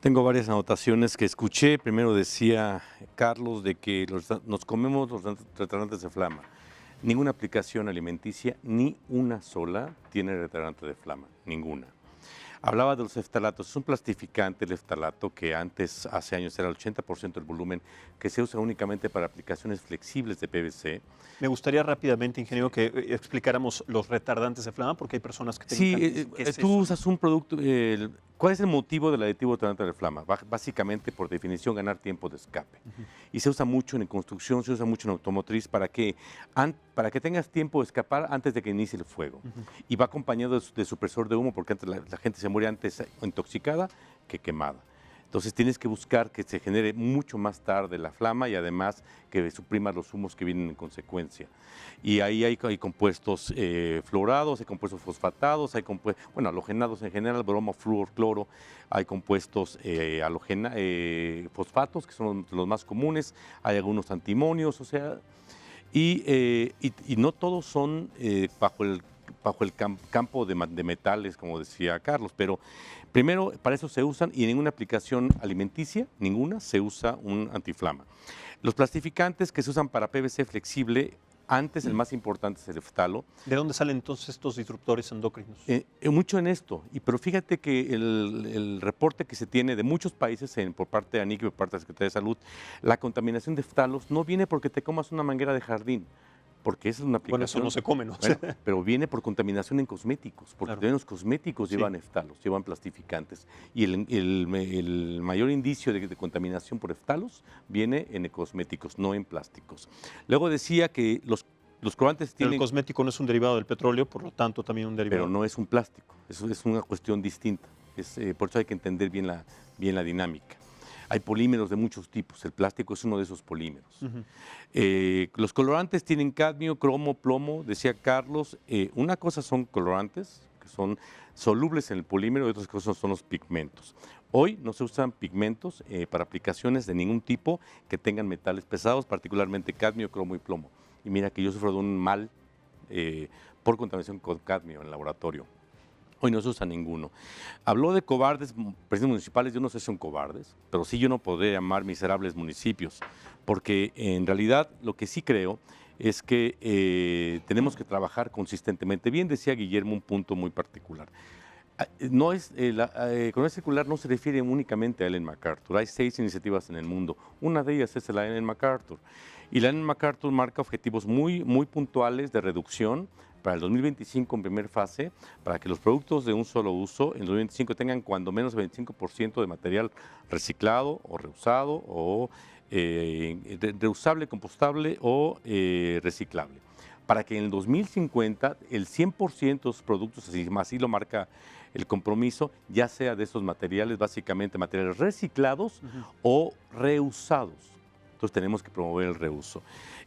Tengo varias anotaciones que escuché. Primero decía Carlos de que nos comemos los retardantes de flama. Ninguna aplicación alimenticia, ni una sola, tiene retardante de flama, ninguna. Hablaba de los eftalatos. Es un plastificante, el eftalato, que antes, hace años, era el 80% del volumen, que se usa únicamente para aplicaciones flexibles de PVC. Me gustaría rápidamente, ingeniero, que explicáramos los retardantes de flama, porque hay personas que Sí, tú usas un producto... ¿Cuál es el motivo del aditivo retardante de flama? Básicamente, por definición, ganar tiempo de escape. Y se usa mucho en construcción, se usa mucho en automotriz para que tengas tiempo de escapar antes de que inicie el fuego. Y va acompañado de supresor de humo, porque antes la gente se muere antes intoxicada que quemada. Entonces tienes que buscar que se genere mucho más tarde la flama y además que suprima los humos que vienen en consecuencia. Y ahí hay compuestos fluorados, hay compuestos fosfatados, hay halogenados en general, bromo, flúor, cloro, hay compuestos fosfatos, que son los más comunes, hay algunos antimonios, o sea, y no todos son bajo el campo de metales, como decía Carlos, pero primero para eso se usan y en ninguna aplicación alimenticia, ninguna, se usa un antiflama. Los plastificantes que se usan para PVC flexible, antes el más importante es el eftalo. ¿De dónde salen entonces estos disruptores endocrinos? Mucho en esto, pero fíjate que el reporte que se tiene de muchos países por parte de ANIC y por parte de la Secretaría de Salud, la contaminación de eftalos no viene porque te comas una manguera de jardín, porque esa es una aplicación. Bueno, eso no se come, ¿no? Bueno, pero viene por contaminación en cosméticos, porque Claro. los cosméticos llevan eftalos, llevan plastificantes. Y el mayor indicio de contaminación por eftalos viene en cosméticos, no en plásticos. Luego decía que los colorantes Pero tienen... el cosmético no es un derivado del petróleo, por lo tanto también un derivado. Pero no es un plástico, eso es una cuestión distinta. Por eso hay que entender bien la dinámica. Hay polímeros de muchos tipos, el plástico es uno de esos polímeros. Los colorantes tienen cadmio, cromo, plomo, decía Carlos. Una cosa son colorantes, que son solubles en el polímero, y otras cosas son los pigmentos. Hoy no se usan pigmentos para aplicaciones de ningún tipo que tengan metales pesados, particularmente cadmio, cromo y plomo. Y mira que yo sufro de un mal por contaminación con cadmio en el laboratorio. Hoy no se usa ninguno. Habló de cobardes, presidentes municipales, yo no sé si son cobardes, pero sí yo no podría llamar miserables municipios, porque en realidad lo que sí creo es que tenemos que trabajar consistentemente. Bien decía Guillermo un punto muy particular. La economía circular no se refiere únicamente a Ellen MacArthur. Hay 6 iniciativas en el mundo. Una de ellas es la Ellen MacArthur. Y la Ellen MacArthur marca objetivos muy puntuales de reducción para el 2025 en primera fase, para que los productos de un solo uso en el 2025 tengan cuando menos 25% de material reciclado o reusado o reusable, compostable o reciclable. Para que en el 2050 el 100% de los productos, así lo marca el compromiso, ya sea de esos materiales, básicamente materiales reciclados o reusados. Entonces tenemos que promover el reuso.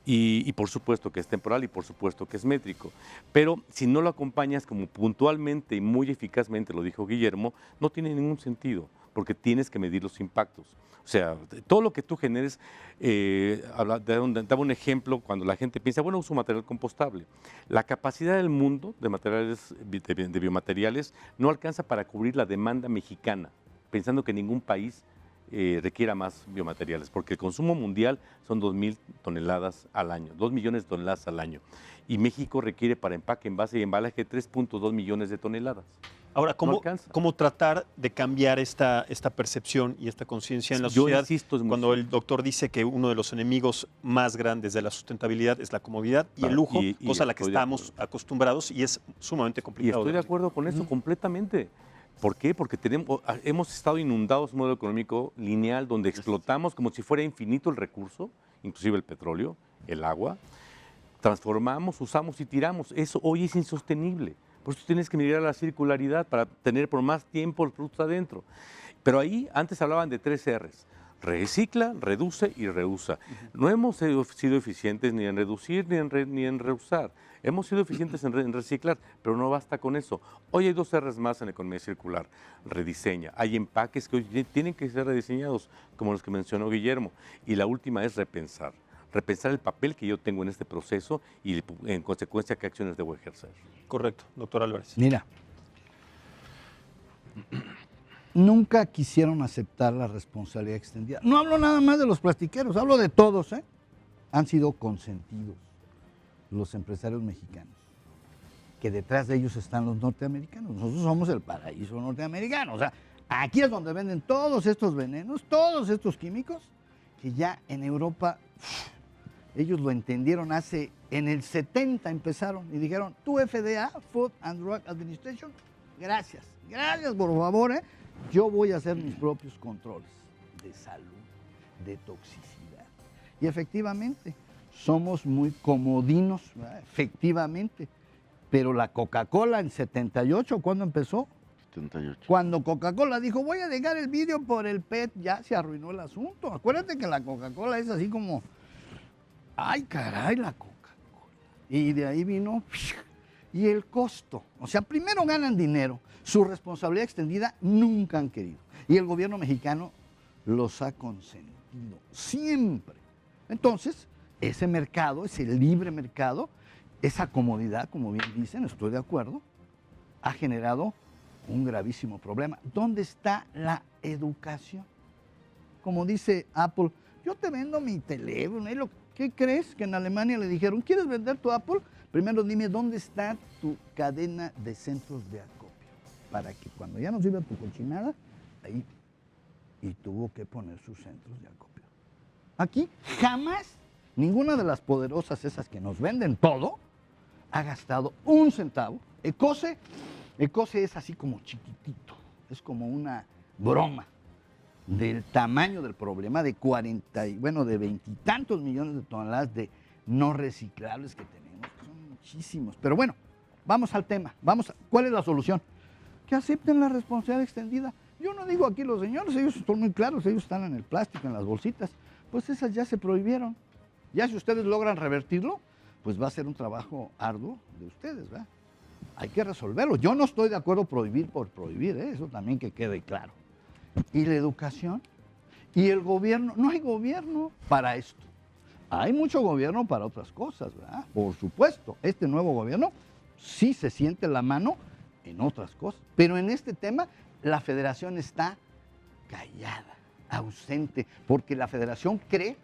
Y por supuesto que es temporal y por supuesto que es métrico. Pero si no lo acompañas como puntualmente y muy eficazmente, lo dijo Guillermo, no tiene ningún sentido, porque tienes que medir los impactos. O sea, todo lo que tú generes, daba un ejemplo cuando la gente piensa, bueno, uso material compostable. La capacidad del mundo de materiales, de biomateriales no alcanza para cubrir la demanda mexicana, pensando que ningún país requiera más biomateriales, porque el consumo mundial son 2.000 toneladas al año, 2 millones de toneladas al año. Y México requiere para empaque, envase y embalaje 3.2 millones de toneladas. Ahora, ¿cómo tratar de cambiar esta percepción y esta conciencia en la sociedad? Insisto, cuando el doctor dice que uno de los enemigos más grandes de la sustentabilidad es la comodidad y el lujo, cosa a la que estamos acostumbrados y es sumamente complicado. Y estoy de acuerdo con eso completamente. ¿Por qué? Porque hemos estado inundados de un modelo económico lineal donde explotamos como si fuera infinito el recurso, inclusive el petróleo, el agua, transformamos, usamos y tiramos. Eso hoy es insostenible. Por eso tienes que mirar a la circularidad para tener por más tiempo el producto adentro. Pero ahí antes hablaban de 3 R's. Recicla, reduce y reusa. No hemos sido eficientes ni en reducir ni en reusar. Hemos sido eficientes en reciclar, pero no basta con eso. Hoy hay 2 R's más en la economía circular. Rediseña. Hay empaques que hoy tienen que ser rediseñados, como los que mencionó Guillermo. Y la última es repensar. Repensar el papel que yo tengo en este proceso y, en consecuencia, qué acciones debo ejercer. Correcto, doctor Álvarez. Mira, nunca quisieron aceptar la responsabilidad extendida. No hablo nada más de los plastiqueros, hablo de todos, ¿eh? Han sido consentidos los empresarios mexicanos, que detrás de ellos están los norteamericanos. Nosotros somos el paraíso norteamericano. O sea, aquí es donde venden todos estos venenos, todos estos químicos, que ya en Europa ellos lo entendieron en el 70 empezaron y dijeron, tú FDA, Food and Drug Administration, gracias por favor, yo voy a hacer mis propios controles de salud, de toxicidad. Y efectivamente, somos muy comodinos, ¿verdad? Efectivamente, pero la Coca-Cola en 78, ¿cuándo empezó? 78. Cuando Coca-Cola dijo, voy a dejar el vidrio por el PET, ya se arruinó el asunto. Acuérdate que la Coca-Cola es así como, ay caray, la Coca-Cola. Y de ahí vino, y el costo. O sea, primero ganan dinero, su responsabilidad extendida nunca han querido. Y el gobierno mexicano los ha consentido, siempre. Entonces, ese mercado, ese libre mercado, esa comodidad, como bien dicen, estoy de acuerdo, ha generado un gravísimo problema. ¿Dónde está la educación? Como dice Apple, yo te vendo mi teléfono. ¿Qué crees? Que en Alemania le dijeron, ¿quieres vender tu Apple? Primero dime dónde está tu cadena de centros de acopio, para que cuando ya no sirva tu cochinada, ahí. Y tuvo que poner sus centros de acopio. Aquí jamás ninguna de las poderosas esas que nos venden todo ha gastado un centavo. Ecose es así como chiquitito, es como una broma del tamaño del problema de 20 y tantos millones de toneladas de no reciclables que tenemos, que son muchísimos. Pero bueno, vamos al tema, ¿cuál es la solución? Que acepten la responsabilidad extendida. Yo no digo aquí los señores, ellos son muy claros, ellos están en el plástico, en las bolsitas, pues esas ya se prohibieron. Ya si ustedes logran revertirlo, pues va a ser un trabajo arduo de ustedes, ¿verdad? Hay que resolverlo. Yo no estoy de acuerdo prohibir por prohibir, eso también que quede claro. Y la educación, y el gobierno, no hay gobierno para esto. Hay mucho gobierno para otras cosas, ¿verdad? Por supuesto, este nuevo gobierno sí se siente la mano en otras cosas, pero en este tema la federación está callada, ausente, porque la federación cree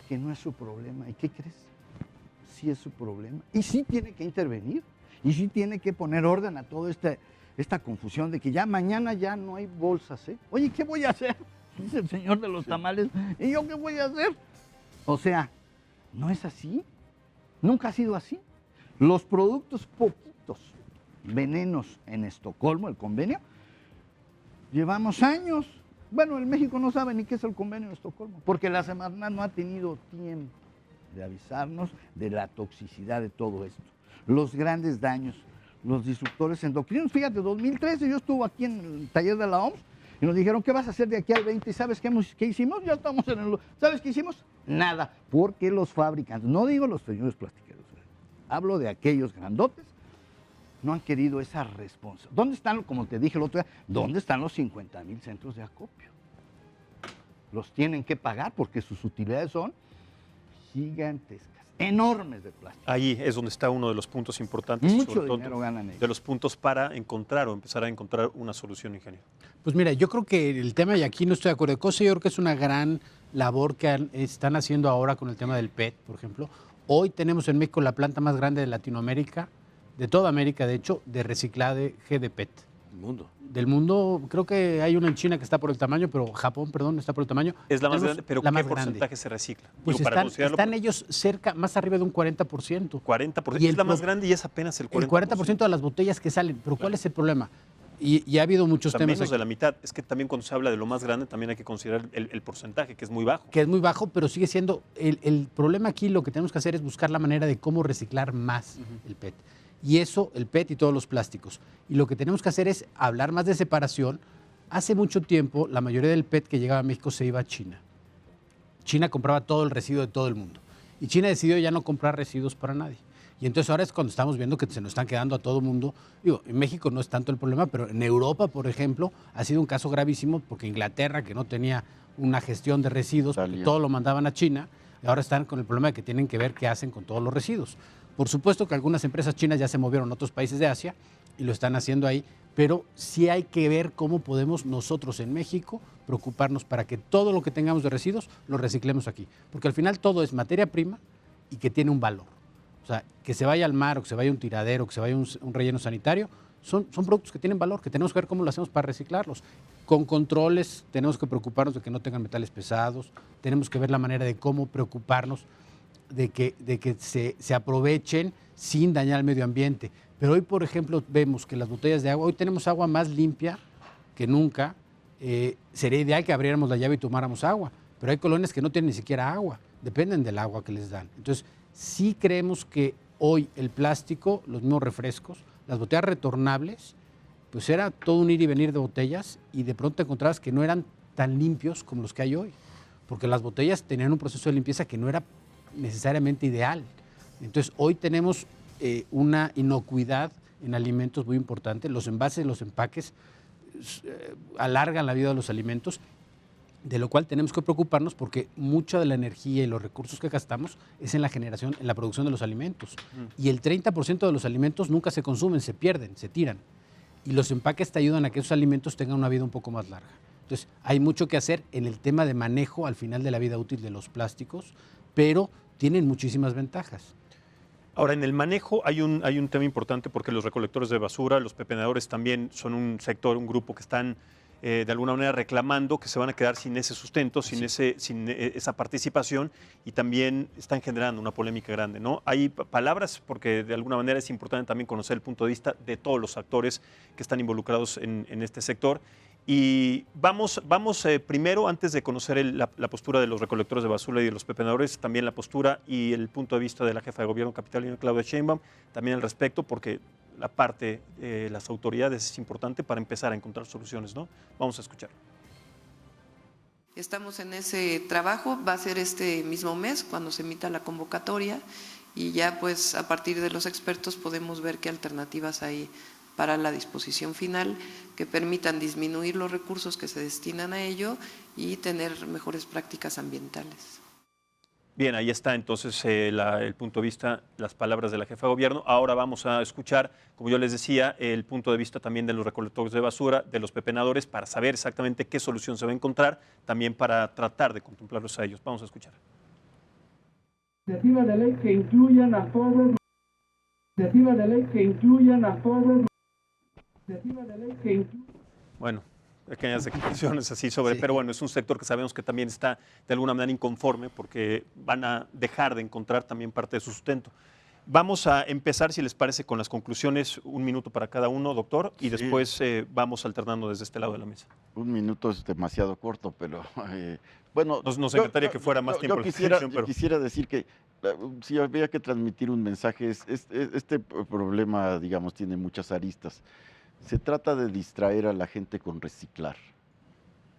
que no es su problema. ¿Y qué crees? Sí es su problema. Y sí tiene que intervenir. Y sí tiene que poner orden a toda esta confusión de que ya mañana ya no hay bolsas. Oye, ¿qué voy a hacer? Dice el señor de los tamales. ¿Y yo qué voy a hacer? O sea, ¿no es así? Nunca ha sido así. Los productos poquitos, venenos en Estocolmo, el convenio, llevamos años. Bueno, en México no sabe ni qué es el convenio de Estocolmo, porque la Semarnat no ha tenido tiempo de avisarnos de la toxicidad de todo esto. Los grandes daños, los disruptores endocrinos. Fíjate, 2013 yo estuve aquí en el taller de la OMS y nos dijeron, ¿qué vas a hacer de aquí al 20? ¿Y sabes qué hicimos? Ya estamos en el... ¿Sabes qué hicimos? Nada, porque los fabricantes, no digo los señores plastiqueros, hablo de aquellos grandotes, no han querido esa responsabilidad. ¿Dónde están, como te dije el otro día, dónde están los 50,000 centros de acopio? Los tienen que pagar porque sus utilidades son gigantescas, enormes de plástico. Ahí es donde está uno de los puntos importantes. Mucho sobre todo dinero ganan ellos. de los puntos para encontrar o empezar a encontrar una solución, ingeniero. Pues mira, yo creo que el tema, y aquí no estoy de acuerdo, yo creo que es una gran labor que están haciendo ahora con el tema del PET, por ejemplo. Hoy tenemos en México la planta más grande de Latinoamérica, de toda América, de hecho, de reciclaje de PET. Del mundo, creo que hay una en China que está por el tamaño, pero Japón, perdón, está por el tamaño. Es la más grande, pero la ¿qué más porcentaje grande. se recicla? Pues Digo, están ellos cerca, más arriba de un 40%. 40%, es la más grande y es apenas el 40%. El 40% de las botellas que salen, pero ¿cuál es el problema? Y ha habido muchos temas menos aquí. de la mitad. Es que también cuando se habla de lo más grande, también hay que considerar el porcentaje, que es muy bajo. Que es muy bajo, pero sigue siendo... El problema aquí, lo que tenemos que hacer es buscar la manera de cómo reciclar más el PET. Y eso, el PET y todos los plásticos. Y lo que tenemos que hacer es hablar más de separación, Hace mucho tiempo, la mayoría del PET que llegaba a México se iba a China. China compraba todo el residuo de todo el mundo. Y China decidió ya no comprar residuos para nadie. Y entonces ahora es cuando estamos viendo que se nos están quedando a todo el mundo. Digo, en México no es tanto el problema, pero en Europa, por ejemplo, ha sido un caso gravísimo porque Inglaterra, que no tenía una gestión de residuos, porque todo lo mandaban a China, y ahora están con el problema de que tienen que ver qué hacen con todos los residuos. Por supuesto que algunas empresas chinas ya se movieron a otros países de Asia y lo están haciendo ahí, pero sí hay que ver cómo podemos nosotros en México preocuparnos para que todo lo que tengamos de residuos lo reciclemos aquí. Porque al final todo es materia prima y que tiene un valor. O sea, que se vaya al mar o que se vaya a un tiradero, que se vaya a un relleno sanitario, son productos que tienen valor, que tenemos que ver cómo lo hacemos para reciclarlos. Con controles tenemos que preocuparnos de que no tengan metales pesados, tenemos que ver la manera de cómo preocuparnos de que se aprovechen sin dañar al medio ambiente. Pero hoy, por ejemplo, vemos que las botellas de agua, hoy tenemos agua más limpia que nunca. Sería ideal que abriéramos la llave y tomáramos agua, pero hay colonias que no tienen ni siquiera agua, dependen del agua que les dan. Entonces, sí creemos que hoy el plástico, los mismos refrescos, las botellas retornables, pues era todo un ir y venir de botellas y de pronto encontrabas que no eran tan limpios como los que hay hoy, porque las botellas tenían un proceso de limpieza que no era necesariamente ideal. Entonces, hoy tenemos una inocuidad en alimentos muy importante. Los envases, los empaques alargan la vida de los alimentos, de lo cual tenemos que preocuparnos porque mucha de la energía y los recursos que gastamos es en la generación, en la producción de los alimentos. Y el 30% de los alimentos nunca se consumen, se pierden, se tiran. Y los empaques te ayudan a que esos alimentos tengan una vida un poco más larga. Entonces, hay mucho que hacer en el tema de manejo al final de la vida útil de los plásticos, pero tienen muchísimas ventajas. Ahora, en el manejo hay un tema importante porque los recolectores de basura, los pepenadores también son un sector, un grupo que están de alguna manera reclamando que se van a quedar sin ese sustento, sin esa participación, y también están generando una polémica grande, ¿no? Hay palabras porque de alguna manera es importante también conocer el punto de vista de todos los actores que están involucrados en este sector. Y vamos primero, antes de conocer la postura de los recolectores de basura y de los pepenadores, también la postura y el punto de vista de la jefa de gobierno capitalino, Claudia Sheinbaum, también al respecto, porque la parte de las autoridades es importante para empezar a encontrar soluciones, ¿no? Vamos a escuchar. Estamos en ese trabajo, va a ser este mismo mes cuando se emita la convocatoria y ya pues a partir de los expertos podemos ver qué alternativas hay para la disposición final que permitan disminuir los recursos que se destinan a ello y tener mejores prácticas ambientales. Bien, ahí está entonces el punto de vista, las palabras de la jefa de gobierno. Ahora vamos a escuchar, como yo les decía, el punto de vista también de los recolectores de basura, de los pepenadores, para saber exactamente qué solución se va a encontrar, también para tratar de contemplarlos a ellos. Vamos a escuchar. Iniciativa de ley que incluyan a todos. Iniciativa de ley que incluyan a todos. Bueno, pequeñas declaraciones así sobre, pero bueno, es un sector que sabemos que también está de alguna manera inconforme porque van a dejar de encontrar también parte de su sustento. Vamos a empezar, si les parece, con las conclusiones, 1 minuto para cada uno, doctor, y después vamos alternando desde este lado de la mesa. 1 minuto es demasiado corto, pero bueno. Nos encantaría que fuera más tiempo. Yo quisiera decir que si había que transmitir un mensaje, este problema, digamos, tiene muchas aristas. Se trata de distraer a la gente con reciclar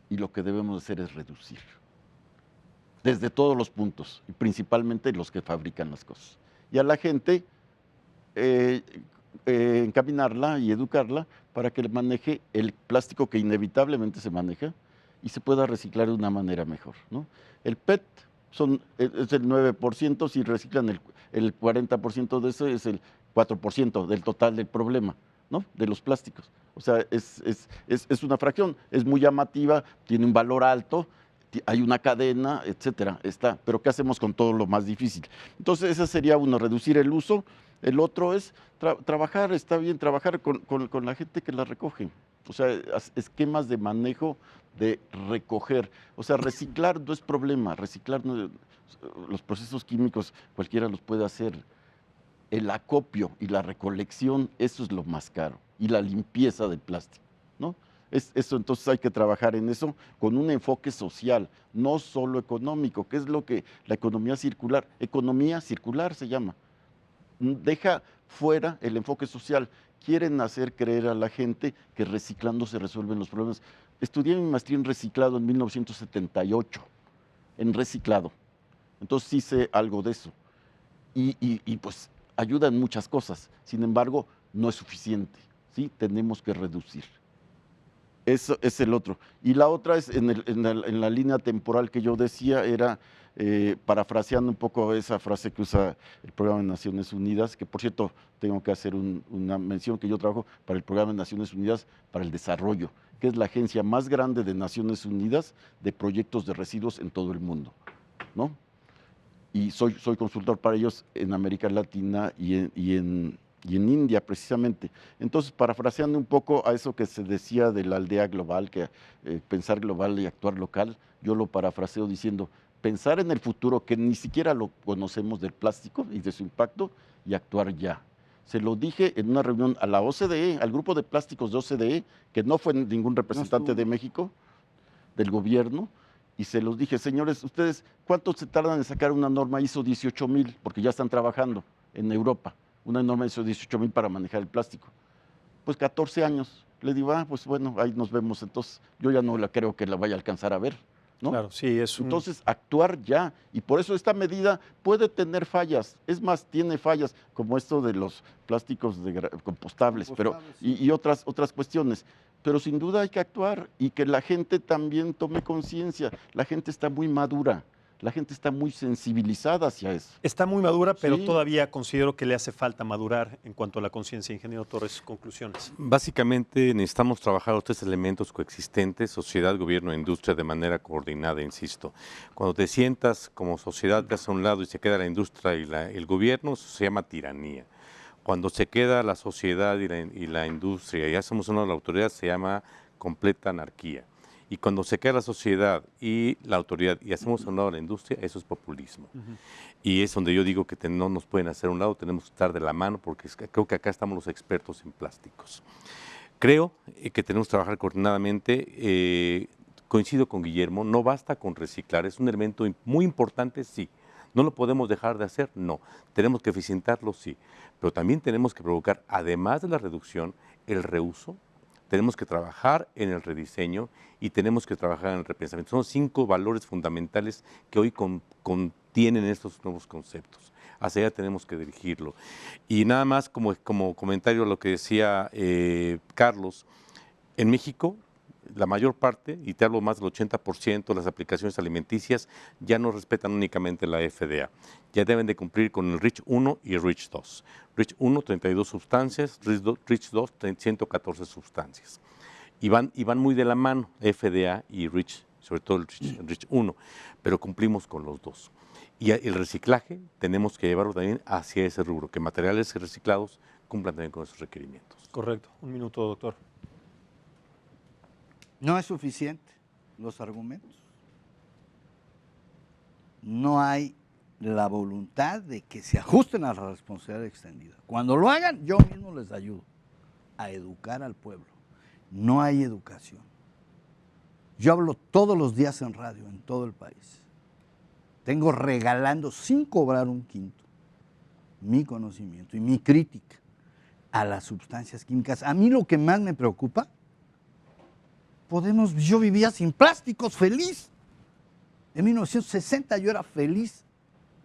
y lo que debemos hacer es reducir desde todos los puntos y principalmente los que fabrican las cosas. Y a la gente encaminarla y educarla para que maneje el plástico que inevitablemente se maneja y se pueda reciclar de una manera mejor, ¿no? El PET es el 9%, si reciclan el 40% de eso es el 4% del total del problema, ¿no? De los plásticos. O sea, es una fracción, es muy llamativa, tiene un valor alto, hay una cadena, etcétera, está. Pero ¿qué hacemos con todo lo más difícil? Entonces, ese sería uno, reducir el uso. El otro es trabajar, está bien, trabajar con la gente que la recoge. O sea, esquemas de manejo de recoger. O sea, reciclar no es problema, reciclar los procesos químicos cualquiera los puede hacer. El acopio y la recolección, eso es lo más caro, y la limpieza del plástico, ¿no? Eso, entonces hay que trabajar en eso con un enfoque social, no solo económico, que es lo que la economía circular se llama. Deja fuera el enfoque social. Quieren hacer creer a la gente que reciclando se resuelven los problemas. estudié mi maestría en reciclado en 1978, en reciclado. Entonces sí sé algo de eso. Y pues ayuda en muchas cosas. Sin embargo, no es suficiente, ¿sí? Tenemos que reducir. Eso es el otro. Y la otra es, en la línea temporal que yo decía, era, parafraseando un poco esa frase que usa el Programa de Naciones Unidas, que por cierto tengo que hacer una mención, que yo trabajo para el Programa de Naciones Unidas para el Desarrollo, que es la agencia más grande de Naciones Unidas de proyectos de residuos en todo el mundo, ¿no? Y soy consultor para ellos en América Latina y en India, precisamente. Entonces, parafraseando un poco a eso que se decía de la aldea global, que pensar global y actuar local, yo lo parafraseo diciendo, pensar en el futuro que ni siquiera lo conocemos del plástico y de su impacto, y actuar ya. Se lo dije en una reunión a la OCDE, al grupo de plásticos de OCDE, que no fue ningún representante de México, del gobierno, y se los dije, señores, ustedes, ¿cuánto se tardan en sacar una norma ISO 18000? Porque ya están trabajando en Europa, una norma ISO 18000 para manejar el plástico. Pues 14 años. Le digo, pues bueno, ahí nos vemos. Entonces, yo ya no creo que la vaya a alcanzar a ver, ¿no? Claro, sí, Entonces, actuar ya. Y por eso esta medida puede tener fallas. Es más, tiene fallas, como esto de los plásticos compostables, pero, y otras cuestiones. Pero sin duda hay que actuar y que la gente también tome conciencia. La gente está muy madura, la gente está muy sensibilizada hacia eso. Está muy madura, pero Sí. todavía considero que le hace falta madurar en cuanto a la conciencia. Ingeniero Torres, conclusiones. Básicamente necesitamos trabajar los tres elementos coexistentes, sociedad, gobierno e industria, de manera coordinada, insisto. Cuando te sientas como sociedad, te haces a un lado y se queda la industria y el gobierno, eso se llama tiranía. Cuando se queda la sociedad y la industria y hacemos una de la autoridad, se llama completa anarquía. Y cuando se queda la sociedad y la autoridad y hacemos a un lado la industria, eso es populismo. Y es donde yo digo que no nos pueden hacer a un lado, tenemos que estar de la mano, porque creo que acá estamos los expertos en plásticos. Creo que tenemos que trabajar coordinadamente. Coincido con Guillermo, no basta con reciclar, es un elemento muy importante, sí. ¿No lo podemos dejar de hacer? No. ¿Tenemos que eficientarlo? Sí. Pero también tenemos que provocar, además de la reducción, el reuso. Tenemos que trabajar en el rediseño y tenemos que trabajar en el repensamiento. Son 5 valores fundamentales que hoy contienen estos nuevos conceptos. Hacia allá tenemos que dirigirlo. Y nada más como comentario a lo que decía Carlos, en México la mayor parte, y te hablo más del 80% de las aplicaciones alimenticias ya no respetan únicamente la FDA. Ya deben de cumplir con el REACH 1 y REACH 2. REACH 1, 32 sustancias, REACH 2, 114 sustancias. Y van muy de la mano, FDA y REACH, sobre todo el REACH 1, pero cumplimos con los dos. Y el reciclaje tenemos que llevarlo también hacia ese rubro, que materiales reciclados cumplan también con esos requerimientos. Correcto. Un minuto, doctor. No es suficiente los argumentos. No hay la voluntad de que se ajusten a la responsabilidad extendida. Cuando lo hagan, yo mismo les ayudo a educar al pueblo. No hay educación. Yo hablo todos los días en radio, en todo el país. Tengo regalando, sin cobrar un quinto, mi conocimiento y mi crítica a las sustancias químicas. A mí lo que más me preocupa, yo vivía sin plásticos, feliz. En 1960 yo era feliz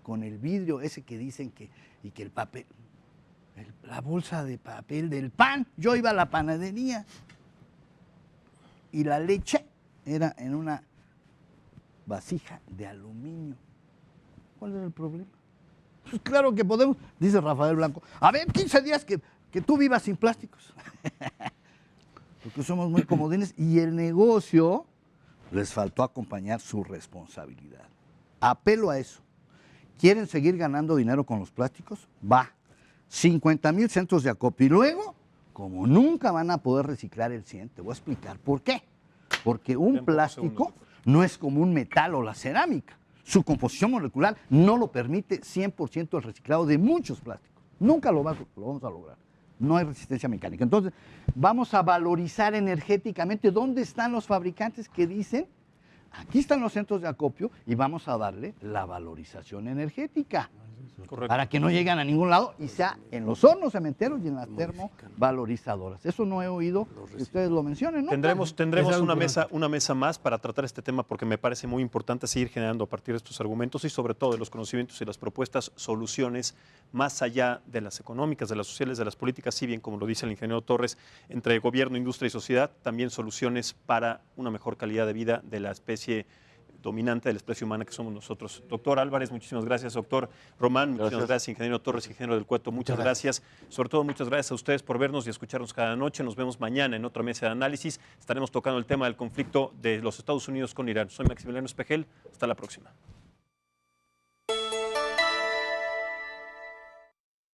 con el vidrio ese que dicen que el papel, la bolsa de papel del pan. Yo iba a la panadería y la leche era en una vasija de aluminio. ¿Cuál era el problema? Pues claro que podemos, dice Rafael Blanco, a ver, 15 días que tú vivas sin plásticos. Porque somos muy comodines y el negocio les faltó acompañar su responsabilidad. Apelo a eso. ¿Quieren seguir ganando dinero con los plásticos? Va. 50,000 centros de acopio. Y luego, como nunca van a poder reciclar el 100, te voy a explicar por qué. Porque un plástico no es como un metal o la cerámica. Su composición molecular no lo permite 100% el reciclado de muchos plásticos. Nunca lo vamos a lograr. No hay resistencia mecánica. Entonces, vamos a valorizar energéticamente dónde están los fabricantes que dicen, aquí están los centros de acopio y vamos a darle la valorización energética. Correcto. para que no lleguen a ningún lado y sea en los hornos cementeros y en las termovalorizadoras. Eso no he oído que ustedes lo mencionen, ¿no? Tendremos una mesa más para tratar este tema porque me parece muy importante seguir generando a partir de estos argumentos y sobre todo de los conocimientos y las propuestas soluciones más allá de las económicas, de las sociales, de las políticas, si bien como lo dice el ingeniero Torres, entre gobierno, industria y sociedad, también soluciones para una mejor calidad de vida de la especie dominante de la especie humana que somos nosotros. Doctor Álvarez, muchísimas gracias. Doctor Román, muchísimas gracias. Ingeniero Torres, ingeniero del Cueto, muchas gracias. Sobre todo, muchas gracias a ustedes por vernos y escucharnos cada noche. Nos vemos mañana en otra mesa de análisis. Estaremos tocando el tema del conflicto de los Estados Unidos con Irán. Soy Maximiliano Espejel. Hasta la próxima.